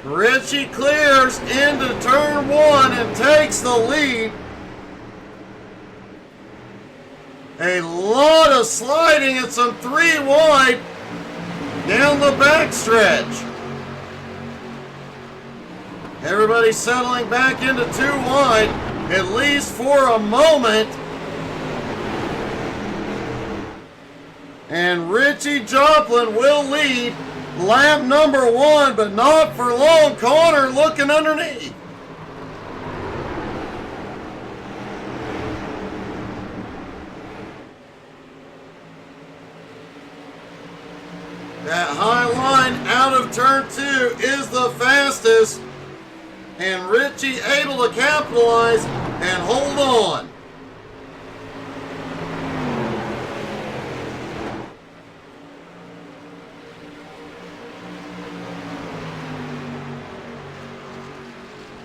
Richie clears into turn one and takes the lead. A lot of sliding and some 3 wide down the backstretch. Everybody settling back into 2 wide, at least for a moment. And Richie Joplin will lead lap number 1, but not for long. Connor looking underneath. That high line out of turn 2 is the fastest. And Richie able to capitalize and hold on.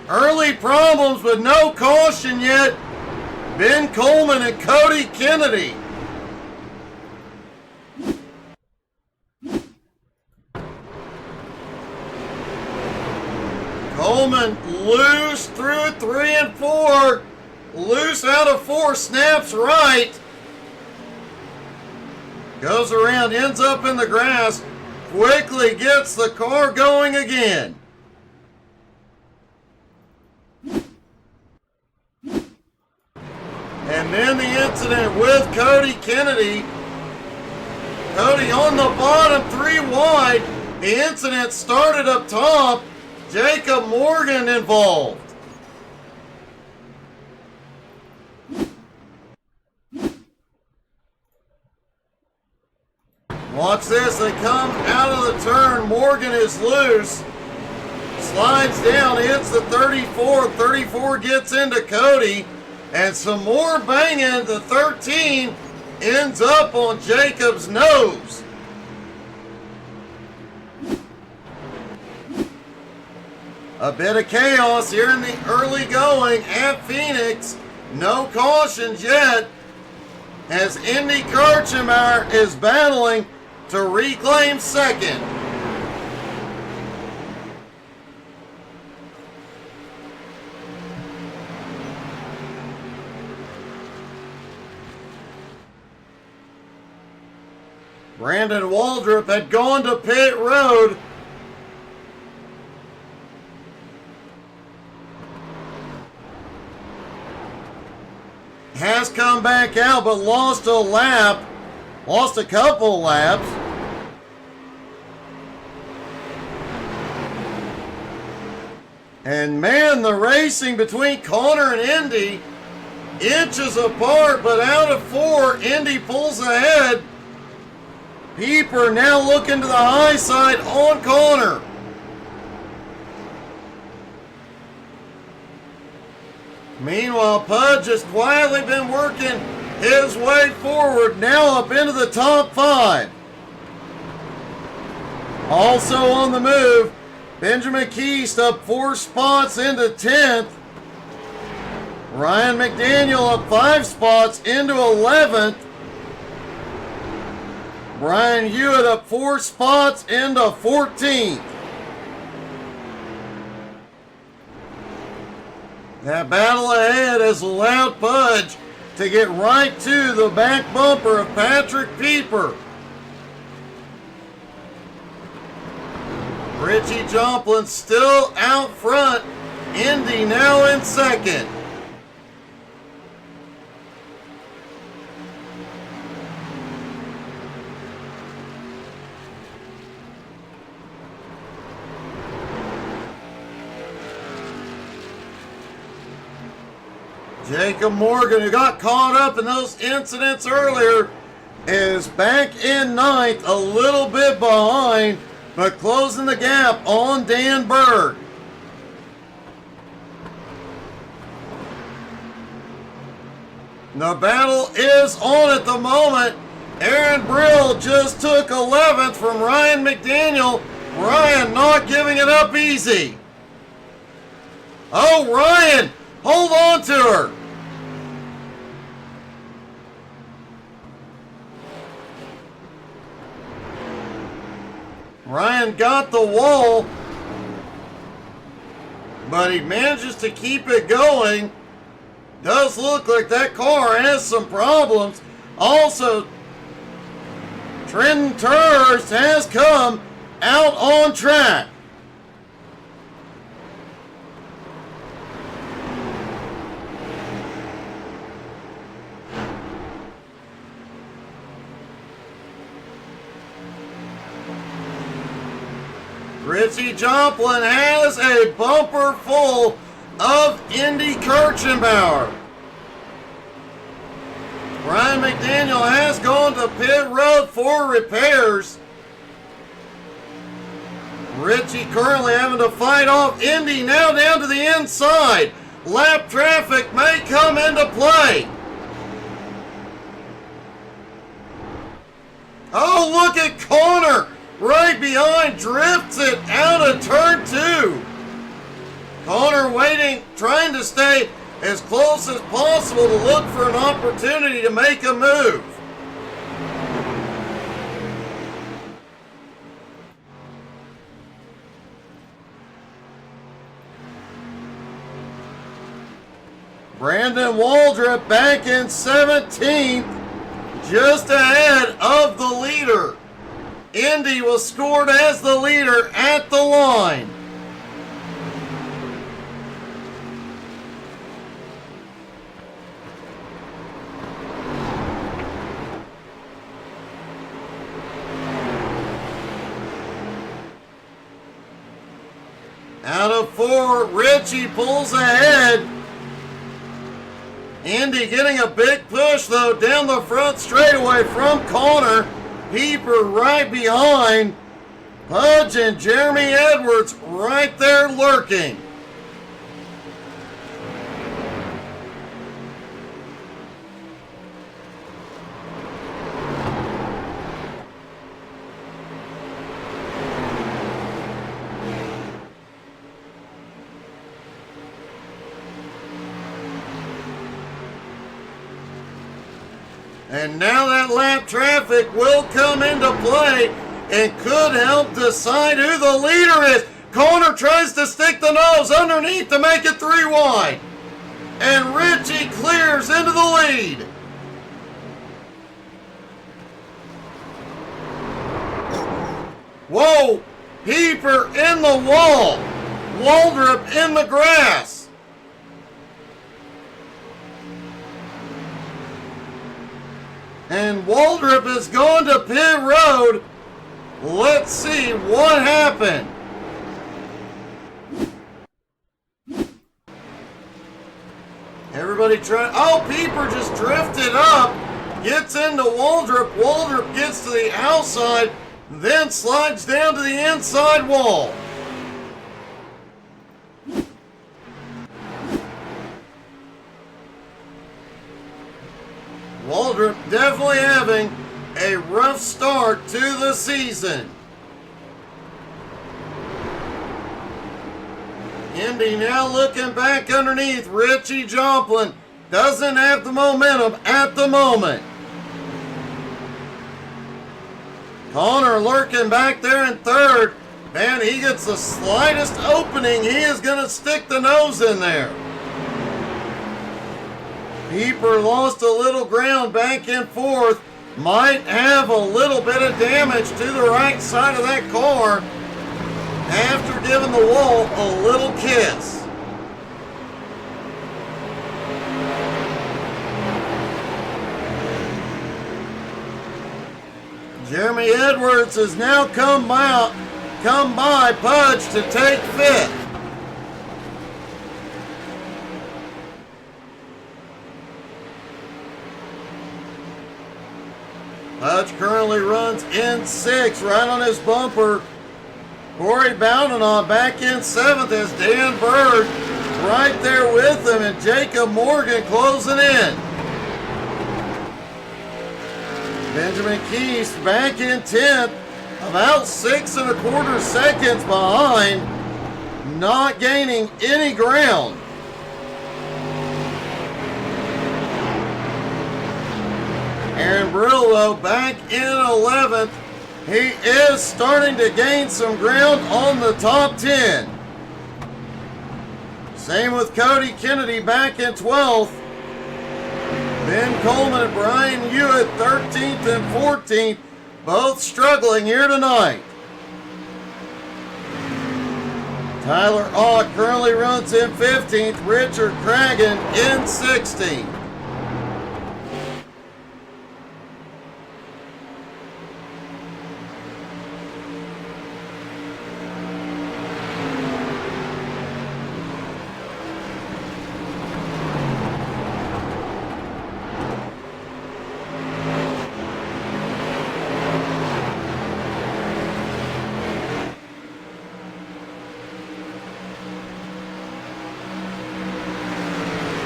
Early problems with no caution yet. Ben Coleman and Cody Kennedy. Coleman loose through 3 and 4. Loose out of 4, snaps right. Goes around, ends up in the grass. Quickly gets the car going again. And then the incident with Cody Kennedy. Cody on the bottom, 3 wide. The incident started up top. Jacob Morgan involved. Watch this, they come out of the turn. Morgan is loose. Slides down, hits the 34. 34 gets into Cody. And some more banging. The 13 ends up on Jacob's nose. A bit of chaos here in the early going at Phoenix. No cautions yet, as Indy Kirchenmeyer is battling to reclaim second. Brandon Waldrop had gone to pit road. Has come back out, but lost a lap. Lost a couple laps. And man, the racing between Connor and Indy, inches apart, but out of 4, Indy pulls ahead. Pieper now looking to the high side on Connor. Meanwhile, Pudge has quietly been working his way forward, now up into the top 5. Also on the move, Benjamin Keast up 4 spots into 10th. Ryan McDaniel up 5 spots into 11th. Brian Hewitt up 4 spots into 14th. That battle ahead has allowed Pudge to get right to the back bumper of Patrick Pieper. Richie Joplin still out front. Indy now in second. Jacob Morgan, who got caught up in those incidents earlier, is back in 9th, a little bit behind, but closing the gap on Dan Berg. The battle is on at the moment. Aaron Brill just took 11th from Ryan McDaniel. Ryan not giving it up easy. Oh, Ryan, hold on to her. Ryan got the wall, but he manages to keep it going. Does look like that car has some problems. Also, Trenton Turst has come out on track. Richie Joplin has a bumper full of Indy Kirchenbauer. Ryan McDaniel has gone to pit road for repairs. Richie currently having to fight off Indy, now down to the inside. Lap traffic may come into play. Oh, look at Connor right behind, drifts it out of turn 2. Connor waiting, trying to stay as close as possible to look for an opportunity to make a move. Brandon Waldrop back in 17th, just ahead of the leader. Indy was scored as the leader at the line. Out of 4, Richie pulls ahead. Indy getting a big push though down the front straightaway from Connor. Pieper right behind. Pudge and Jeremy Edwards right there lurking. And now that lap traffic will come into play and could help decide who the leader is. Connor tries to stick the nose underneath to make it 3 wide. And Richie clears into the lead. Whoa! Pieper in the wall. Waldrop in the grass. And Waldrop has gone to pit road. Let's see what happened. Everybody trying. Oh, Pieper just drifted up. Gets into Waldrop. Waldrop gets to the outside. Then slides down to the inside wall. definitely having a rough start to the season. Indy now looking back underneath. Richie Joplin doesn't have the momentum at the moment. Connor lurking back there in third. Man, he gets the slightest opening. He is going to stick the nose in there. Pieper lost a little ground back in fourth. Might have a little bit of damage to the right side of that car after giving the wall a little kiss. Jeremy Edwards has now come by Pudge to take fifth. Pudge currently runs in sixth, right on his bumper. Corey Bowden back in seventh as Dan Bird right there with him, and Jacob Morgan closing in. Benjamin Keys back in 10th, about 6 1/4 seconds behind, not gaining any ground. Aaron Brillo back in 11th. He is starting to gain some ground on the top 10. Same with Cody Kennedy back in 12th. Ben Coleman and Brian Hewitt 13th and 14th, both struggling here tonight. Tyler Ott currently runs in 15th, Richard Cragen in 16th.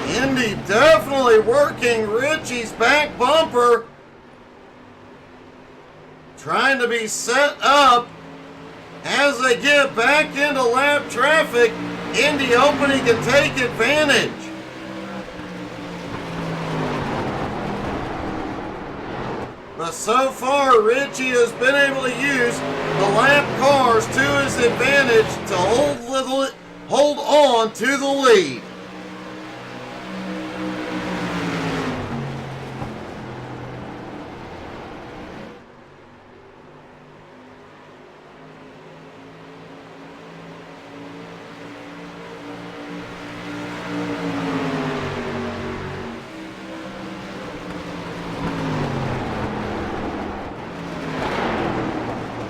Indy definitely working Richie's back bumper. Trying to be set up as they get back into lap traffic. Indy hoping he can take advantage. But so far, Richie has been able to use the lap cars to his advantage to hold on to the lead.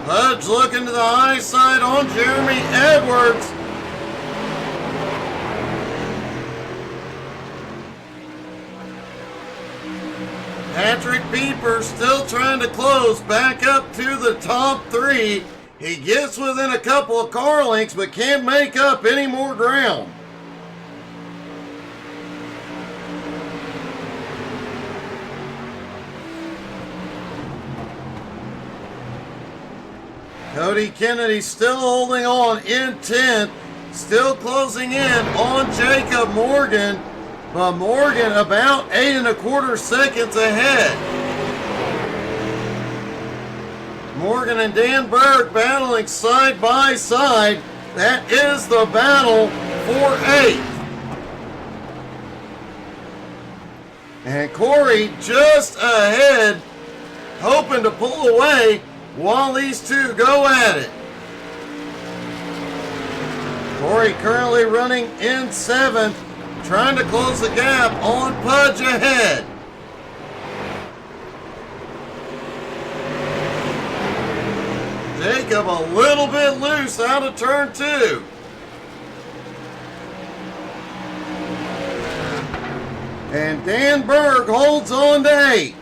Pudge looking to the high side on Jeremy Edwards. Patrick Pieper still trying to close back up to the top 3. He gets within a couple of car lengths but can't make up any more ground. Cody Kennedy still holding on in 10th, still closing in on Jacob Morgan, but Morgan about 8 1/4 seconds ahead. Morgan and Dan Berg battling side by side. That is the battle for 8th. And Corey just ahead, hoping to pull away while these two go at it. Corey currently running in 7th, trying to close the gap on Pudge ahead. Jacob a little bit loose out of turn 2. And Dan Berg holds on to 8th.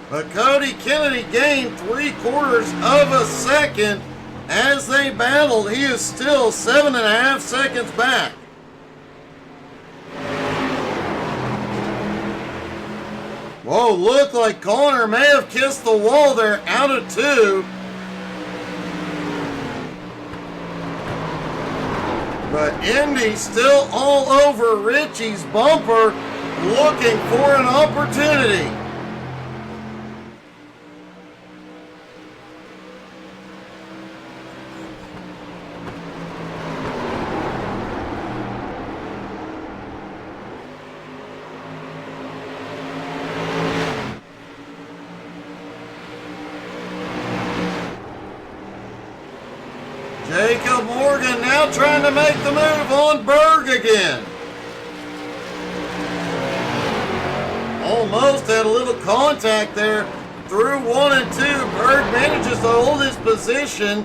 But Cody Kennedy gained 3/4 of a second as they battled. He is still 7 1/2 seconds back. Oh, looked like Connor may have kissed the wall there, out of 2. But Indy still all over Richie's bumper, looking for an opportunity. Jacob Morgan now trying to make the move on Berg again. Almost had a little contact there through 1 and 2. Berg manages to hold his position.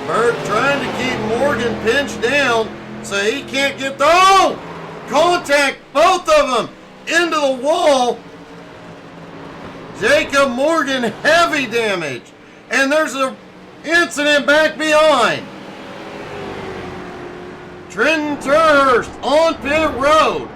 Berg trying to keep Morgan pinched down so he can't get the... Oh! Contact, both of them into the wall. Jacob Morgan, heavy damage. And there's an incident back behind. Trenton Turhurst on pit road.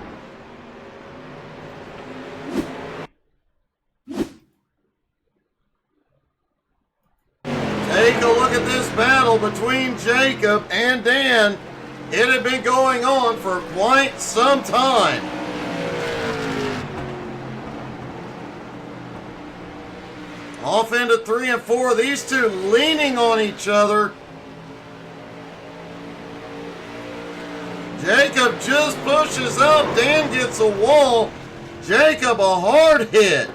Take a look at this battle between Jacob and Dan. It had been going on for quite some time. Off into 3 and 4. These two leaning on each other. Jacob just pushes up. Dan gets a wall. Jacob a hard hit.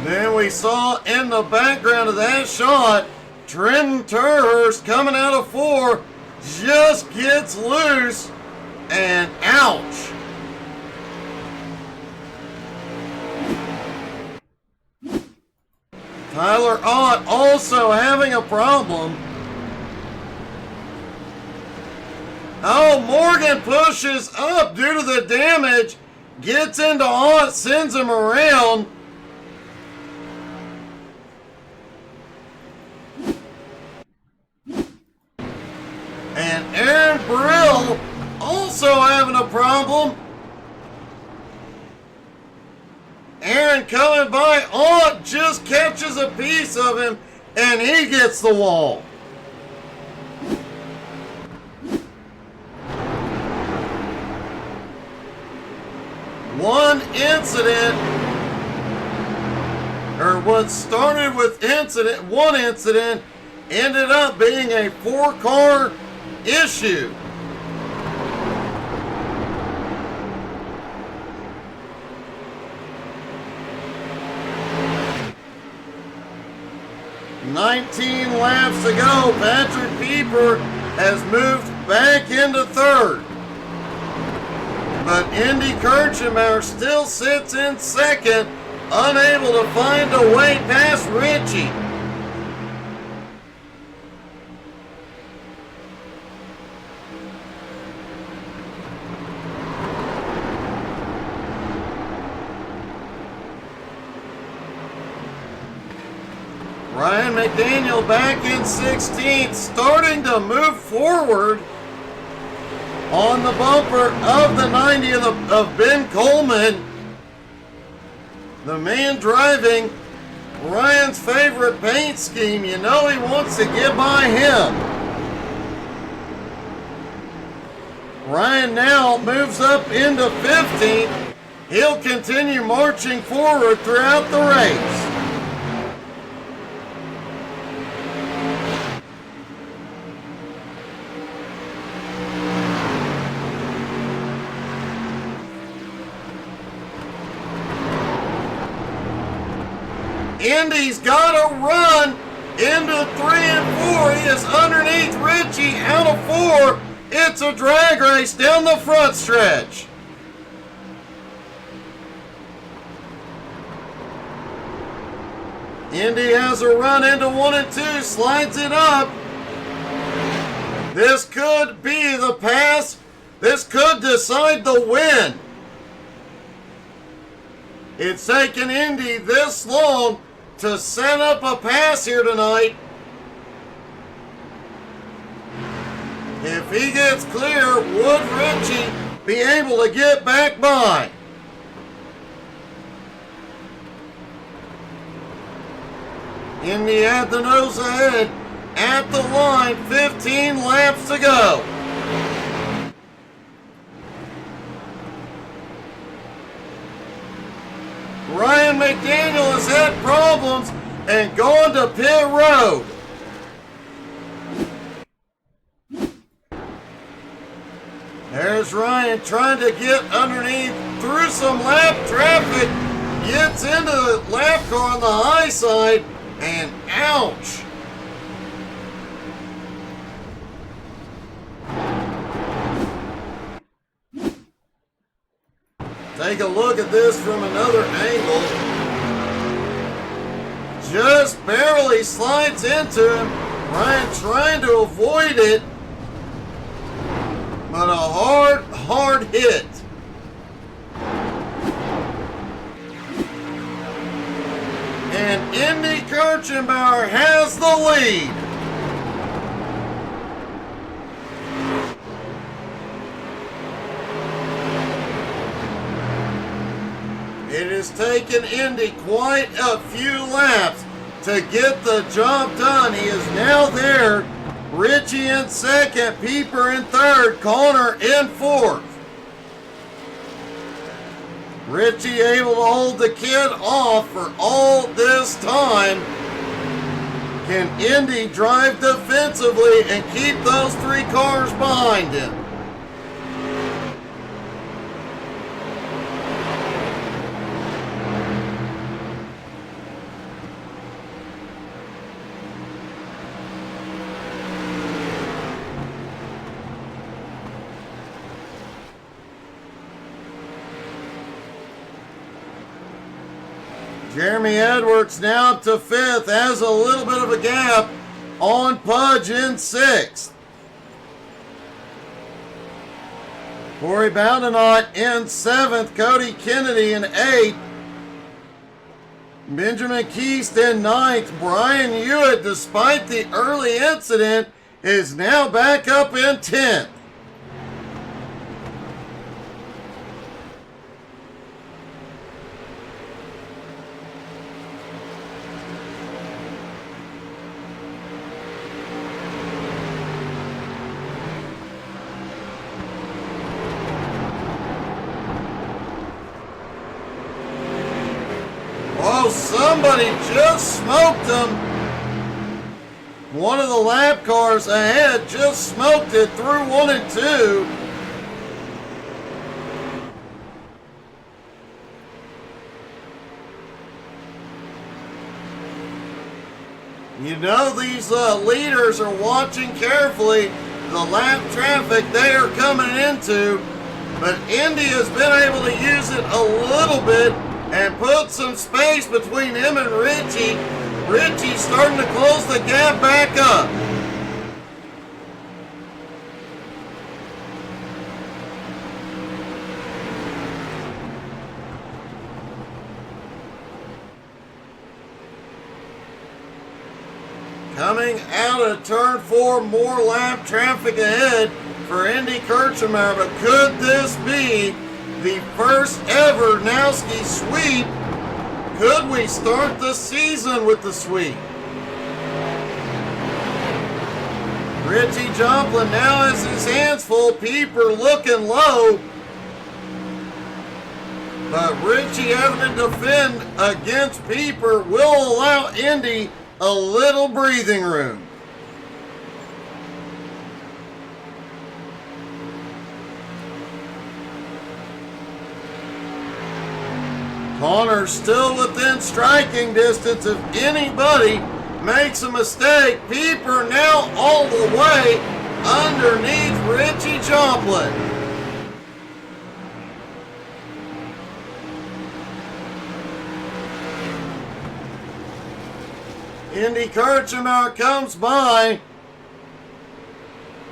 Then we saw in the background of that shot, Trenton Turhurst coming out of 4 just gets loose. And ouch. Tyler Ott also having a problem. Oh, Morgan pushes up due to the damage. Gets into Ott, sends him around. And Aaron Brill also having a problem. Aaron coming by. Ott just catches a piece of him and he gets the wall. One incident, or what started with one incident ended up being a 4-car issue. "19 laps to go. Patrick Pieper has moved back into 3rd. But Indy Kirchenbauer still sits in 2nd, unable to find a way past Richie. Ryan McDaniel back in 16th, starting to move forward on the bumper of the 90 of Ben Coleman. The man driving Ryan's favorite paint scheme. You know he wants to get by him. Ryan now moves up into 15th. He'll continue marching forward throughout the race. Indy's got to run into 3 and 4. He is underneath Richie out of 4. It's a drag race down the front stretch. Indy has a run into 1 and 2, slides it up. This could be the pass. This could decide the win. It's taken Indy this long to set up a pass here tonight. If he gets clear, would Richie be able to get back by? Indy had the nose ahead at the line, 15 laps to go. Ryan McDaniel has had problems and gone to pit road. There's Ryan trying to get underneath through some lap traffic. Gets into the lap car on the high side, and ouch. Take a look at this from another angle. Just barely slides into him. Ryan trying to avoid it. But a hard hit. And Indy Kirchenbauer has the lead. It has taken Indy quite a few laps to get the job done. He is now there. Richie in second, Pieper in third, Connor in fourth. Richie able to hold the kid off for all this time. Can Indy drive defensively and keep those three cars behind him? Jeremy Edwards now up to fifth, has a little bit of a gap on Pudge in sixth. Corey Bowdenot in seventh, Cody Kennedy in eighth, Benjamin Keast in ninth, Brian Hewitt, despite the early incident, is now back up in 10th. Oh, somebody just smoked them. One of the lap cars ahead just smoked it through 1 and 2. You know these leaders are watching carefully the lap traffic they are coming into, but Indy has been able to use it a little bit and put some space between him and Richie. Richie's starting to close the gap back up. Coming out of turn 4, more lap traffic ahead for Indy Kirchenbauer, but could this be the first ever Nowski sweep? Could we start the season with the sweep? Richie Joplin now has his hands full. Pieper looking low. But Richie having to defend against Pieper will allow Indy a little breathing room. Connor still within striking distance. If anybody makes a mistake, Pieper now all the way underneath Richie Joplin. Indy Kirchenbauer comes by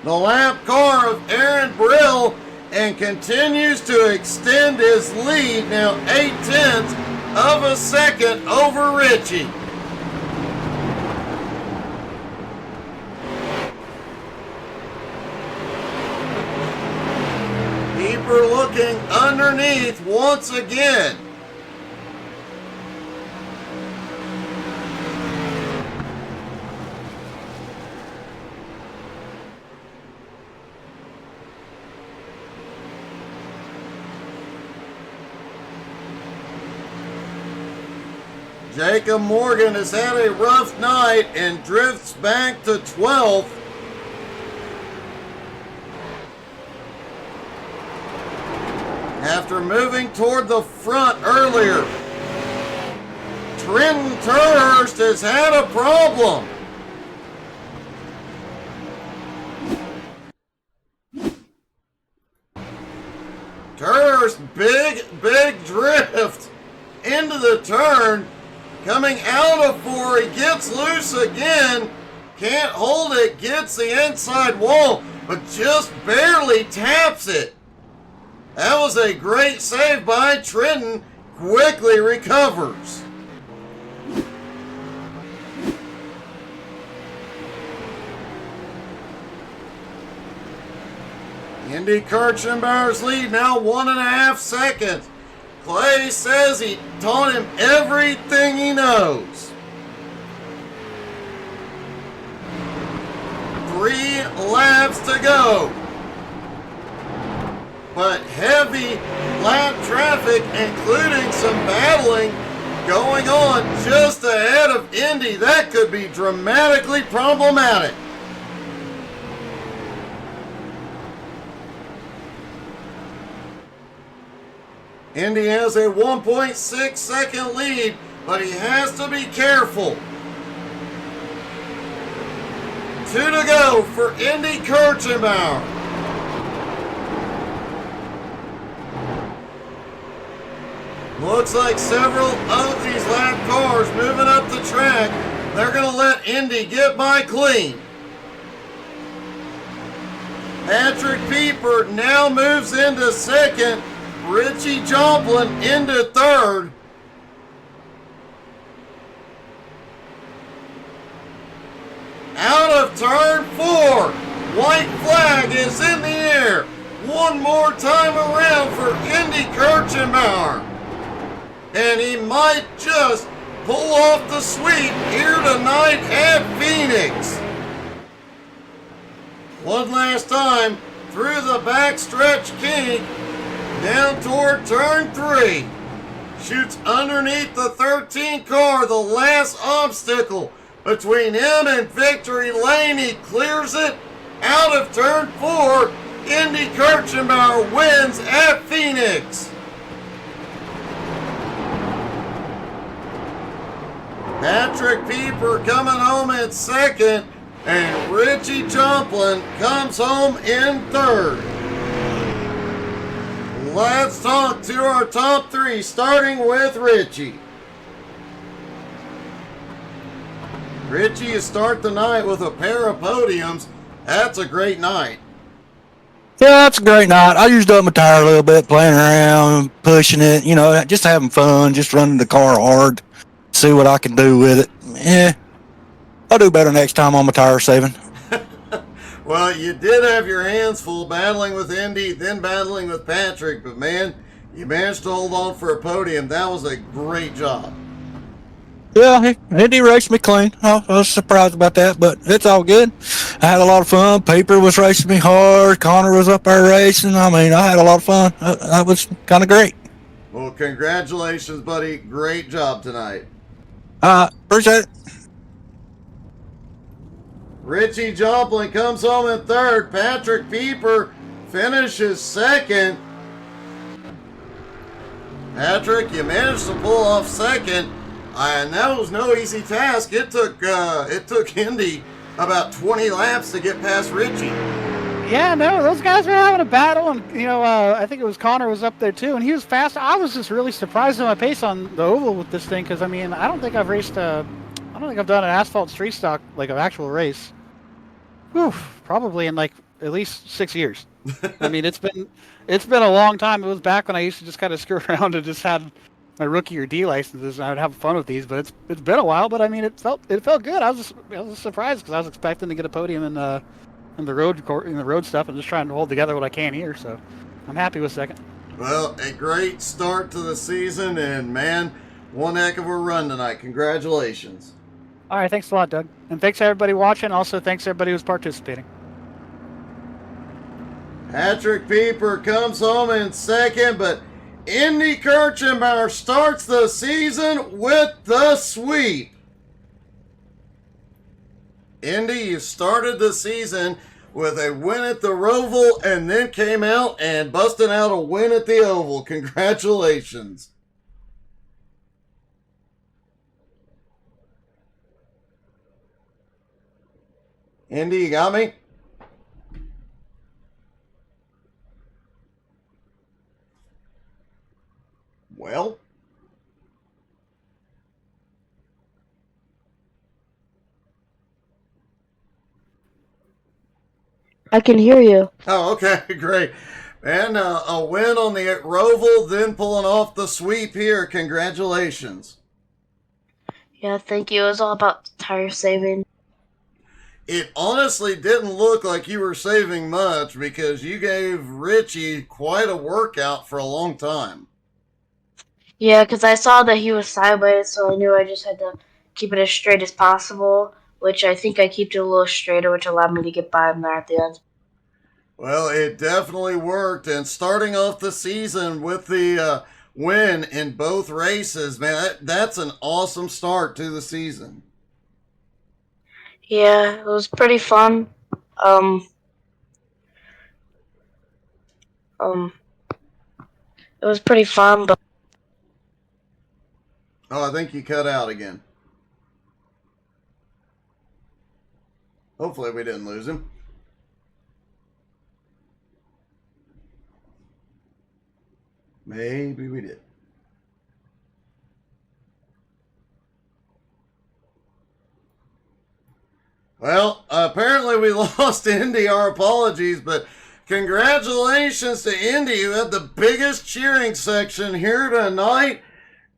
the lap car of Aaron Brill and continues to extend his lead, now 0.8 of a second over Richie. Keeper looking underneath once again. Jacob Morgan has had a rough night and drifts back to 12th. After moving toward the front earlier, Trenton Turhurst has had a problem. Turhurst, big drift into the turn. Coming out of 4, he gets loose again. Can't hold it, gets the inside wall, but just barely taps it. That was a great save by Trenton. Quickly recovers. Indy Kirchenbauer's lead now 1.5 seconds. Clay says he taught him everything he knows. 3 laps to go. But heavy lap traffic, including some battling going on just ahead of Indy. That could be dramatically problematic. Indy has a 1.6 second lead, but he has to be careful. 2 to go for Indy Kirchenbauer. Looks like several of these lap cars moving up the track. They're going to let Indy get by clean. Patrick Pieper now moves into second. Richie Joplin into third. Out of turn 4. White flag is in the air. One more time around for Indy Kirchenbauer. And he might just pull off the sweep here tonight at Phoenix. One last time through the backstretch kink. Down toward turn 3. Shoots underneath the 13 car. The last obstacle between him and victory lane. He clears it out of turn 4. Indy Kirchenbauer wins at Phoenix. Patrick Pieper coming home in second. And Richie Joplin comes home in third. Let's talk to our top 3, starting with Richie. Richie, you start the night with a pair of podiums. That's a great night. Yeah, that's a great night. I used up my tire a little bit, playing around, pushing it, just having fun, just running the car hard, see what I can do with it. Yeah, I'll do better next time on my tire saving. Well, you did have your hands full battling with Indy, then battling with Patrick, but man, you managed to hold on for a podium. That was a great job. Yeah, Indy raced me clean. I was surprised about that, but it's all good. I had a lot of fun. Pieper was racing me hard. Connor was up there racing. I had a lot of fun. That was kind of great. Well, congratulations, buddy. Great job tonight. Appreciate it. Richie Joplin comes home in third. Patrick Pieper finishes second. Patrick, you managed to pull off second, and that was no easy task. It took Indy about 20 laps to get past Richie. Yeah, no, those guys were having a battle, and I think it was Connor was up there too, and he was fast. I was just really surprised at my pace on the oval with this thing, because I don't think I've raced I don't think I've done an asphalt street stock, like an actual race. Whew, probably in like at least 6 years. It's been a long time. It was back when I used to just kind of screw around and just had my rookie or D licenses, and I would have fun with these. But it's been a while. But it felt good. I was surprised because I was expecting to get a podium in the road stuff and just trying to hold together what I can here. So I'm happy with second. Well, a great start to the season, and man, one heck of a run tonight. Congratulations. All right, thanks a lot, Doug. And thanks everybody watching. Also, thanks everybody who's participating. Patrick Pieper comes home in second, but Indy Kirchenbauer starts the season with the sweep. Indy, you started the season with a win at the Roval and then came out and busted out a win at the Oval. Congratulations. Indy, you got me? Well, I can hear you. oh, okay, great. And a win on the Roval, then pulling off the sweep here. Congratulations. Yeah, thank you. It was all about tire saving. It honestly didn't look like you were saving much because you gave Richie quite a workout for a long time. Yeah, because I saw that he was sideways, so I knew I just had to keep it as straight as possible, which I think I kept it a little straighter, which allowed me to get by him there at the end. Well, it definitely worked. And starting off the season with the win in both races, man, that's an awesome start to the season. Yeah, it was pretty fun. It was pretty fun, but Oh, I think you cut out again. Hopefully we didn't lose him. Maybe we did. Well, apparently we lost Indy. Our apologies, but congratulations to Indy, who had the biggest cheering section here tonight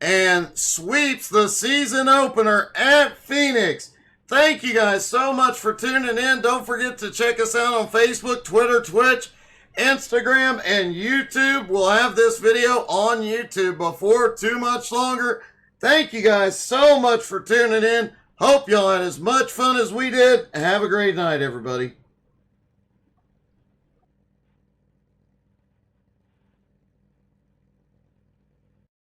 and sweeps the season opener at Phoenix. Thank you guys so much for tuning in. Don't forget to check us out on Facebook, Twitter, Twitch, Instagram, and YouTube. We'll have this video on YouTube before too much longer. Thank you guys so much for tuning in. Hope y'all had as much fun as we did. Have a great night, everybody.